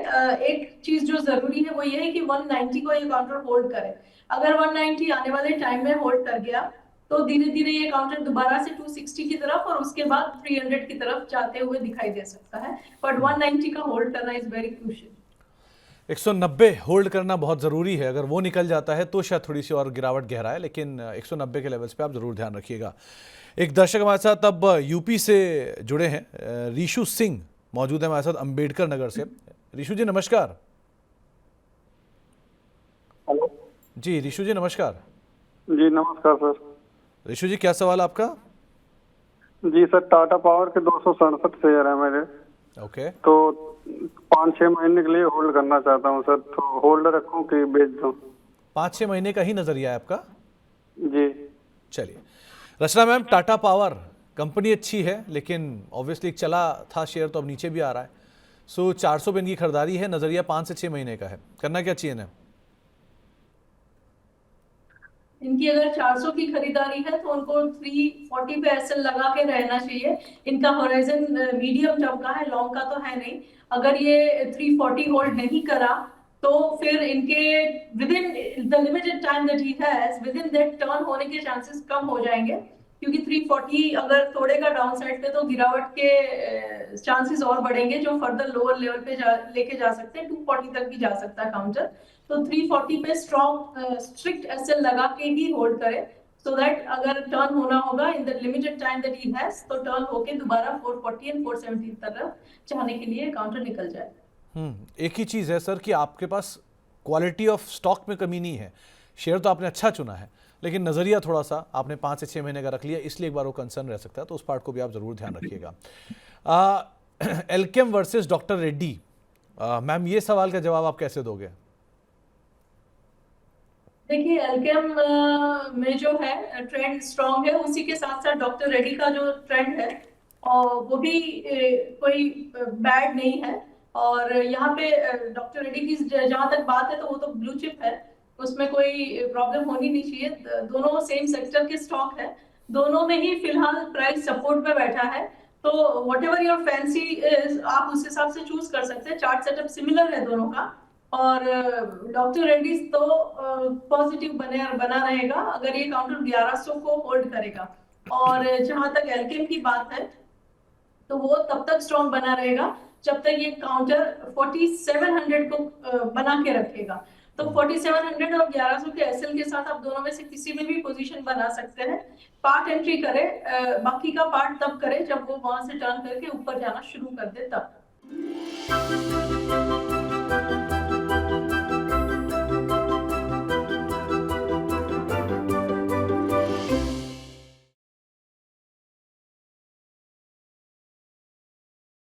एक चीज जो जरूरी है वो ये है कि 190 को ये काउंटर होल्ड करे। अगर 190 आने वाले टाइम में होल्ड कर गया तो धीरे धीरे ये काउंटर दोबारा से 260 की तरफ और उसके बाद 300 की तरफ जाते हुए दिखाई दे सकता है। बट 190 का होल्ड करना इज वेरी क्रूशियल। 190 होल्ड करना बहुत ज़रूरी है, अगर वो निकल जाता है तो शायद थोड़ी सी और गिरावट गहराए, लेकिन 190 के लेवल्स पे आप ज़रूर ध्यान रखिएगा। एक दर्शक हमारे साथ अब यूपी से जुड़े हैं, रीशु सिंह मौजूद है हमारे साथ अम्बेडकर नगर से। रीशु जी नमस्कार। हेलो जी रीशु जी नमस्कार। जी नमस्कार सर। ऋषु जी क्या सवाल आपका? जी सर, टाटा पावर के 267 शेयर है मेरे। ओके, तो 5-6 महीने के लिए होल्ड करना चाहता हूँ सर, तो होल्ड रखूँ कि बेच दूँ? 5-6 महीने का ही नजरिया है आपका। जी। चलिए, रचना मैम, टाटा पावर कंपनी अच्छी है, लेकिन ऑब्वियसली चला था शेयर तो अब नीचे भी आ रहा है। सो 400 पे इनकी खरीदारी है, नजरिया 5 से 6 महीने का है। करना क्या चाहिए ना? इनकी अगर 400 की खरीदारी है तो उनको 340 पे एसएल लगा के रहना चाहिए। इनका होराइजन मीडियम टर्म का है, लॉन्ग का तो है नहीं। अगर ये 340 होल्ड नहीं करा तो फिर इनके with in the limited time that he has, with in that turn होने के चांसेस कम हो जाएंगे, क्योंकि 340 अगर तोड़ेगा डाउन साइड पे तो गिरावट के चांसेस और बढ़ेंगे, जो फर्दर लोअर लेवल पे लेके जा सकते हैं। 240 तक भी जा सकता है काउंटर। तो 340 पे स्ट्रॉन्ग स्ट्रिक्ट एसएल लगा के ही होल्ड करे, सो दैट अगर टर्न होना होगा in the limited time that he has, तो टर्न होके दोबारा 440 एंड 470 तरफ जाने के लिए काउंटर निकल जाए। एक ही चीज़ है सर कि आपके पास क्वालिटी ऑफ स्टॉक में कमी नहीं है। शेयर तो आपने अच्छा चुना है, लेकिन नज़रिया थोड़ा सा आपने 5 से 6 महीने का रख लिया, इसलिए एक बार वो कंसर्न रह सकता है, तो उस पार्ट को भी आप ज़रूर ध्यान रखिएगा। Alkem versus doctor Reddy, ma'am ये सवाल का जवाब आप कैसे दोगे? देखिए, एल्केम में जो है ट्रेंड स्ट्रॉन्ग है, उसी के साथ साथ डॉक्टर रेड्डी का जो ट्रेंड है और वो भी कोई बैड नहीं है। और यहाँ पे डॉक्टर रेड्डी की जहां तक बात है तो वो तो ब्लू चिप है, उसमें कोई प्रॉब्लम होनी नहीं चाहिए। दोनों सेम सेक्टर के स्टॉक है, दोनों में ही फिलहाल प्राइस सपोर्ट पे बैठा है। तो वट एवर योर फैंसी आप उस हिसाब से चूज कर सकते हैं। चार्ट सेटअप सिमिलर है दोनों का, और डॉक्टर रेड्डीज तो पॉजिटिव बना रहेगा अगर ये काउंटर 1100 को होल्ड करेगा। और जहां तक एल्केम की बात है तो वो तब तक स्ट्रॉन्ग बना रहेगा जब तक ये काउंटर 4700 को बना के रखेगा। तो 4700 और 1100 के एसएल के साथ आप दोनों में से किसी में भी पोजीशन बना सकते हैं। पार्ट एंट्री करे, बाकी का पार्ट तब करे जब वो वहां से टर्न करके ऊपर जाना शुरू कर दे तब।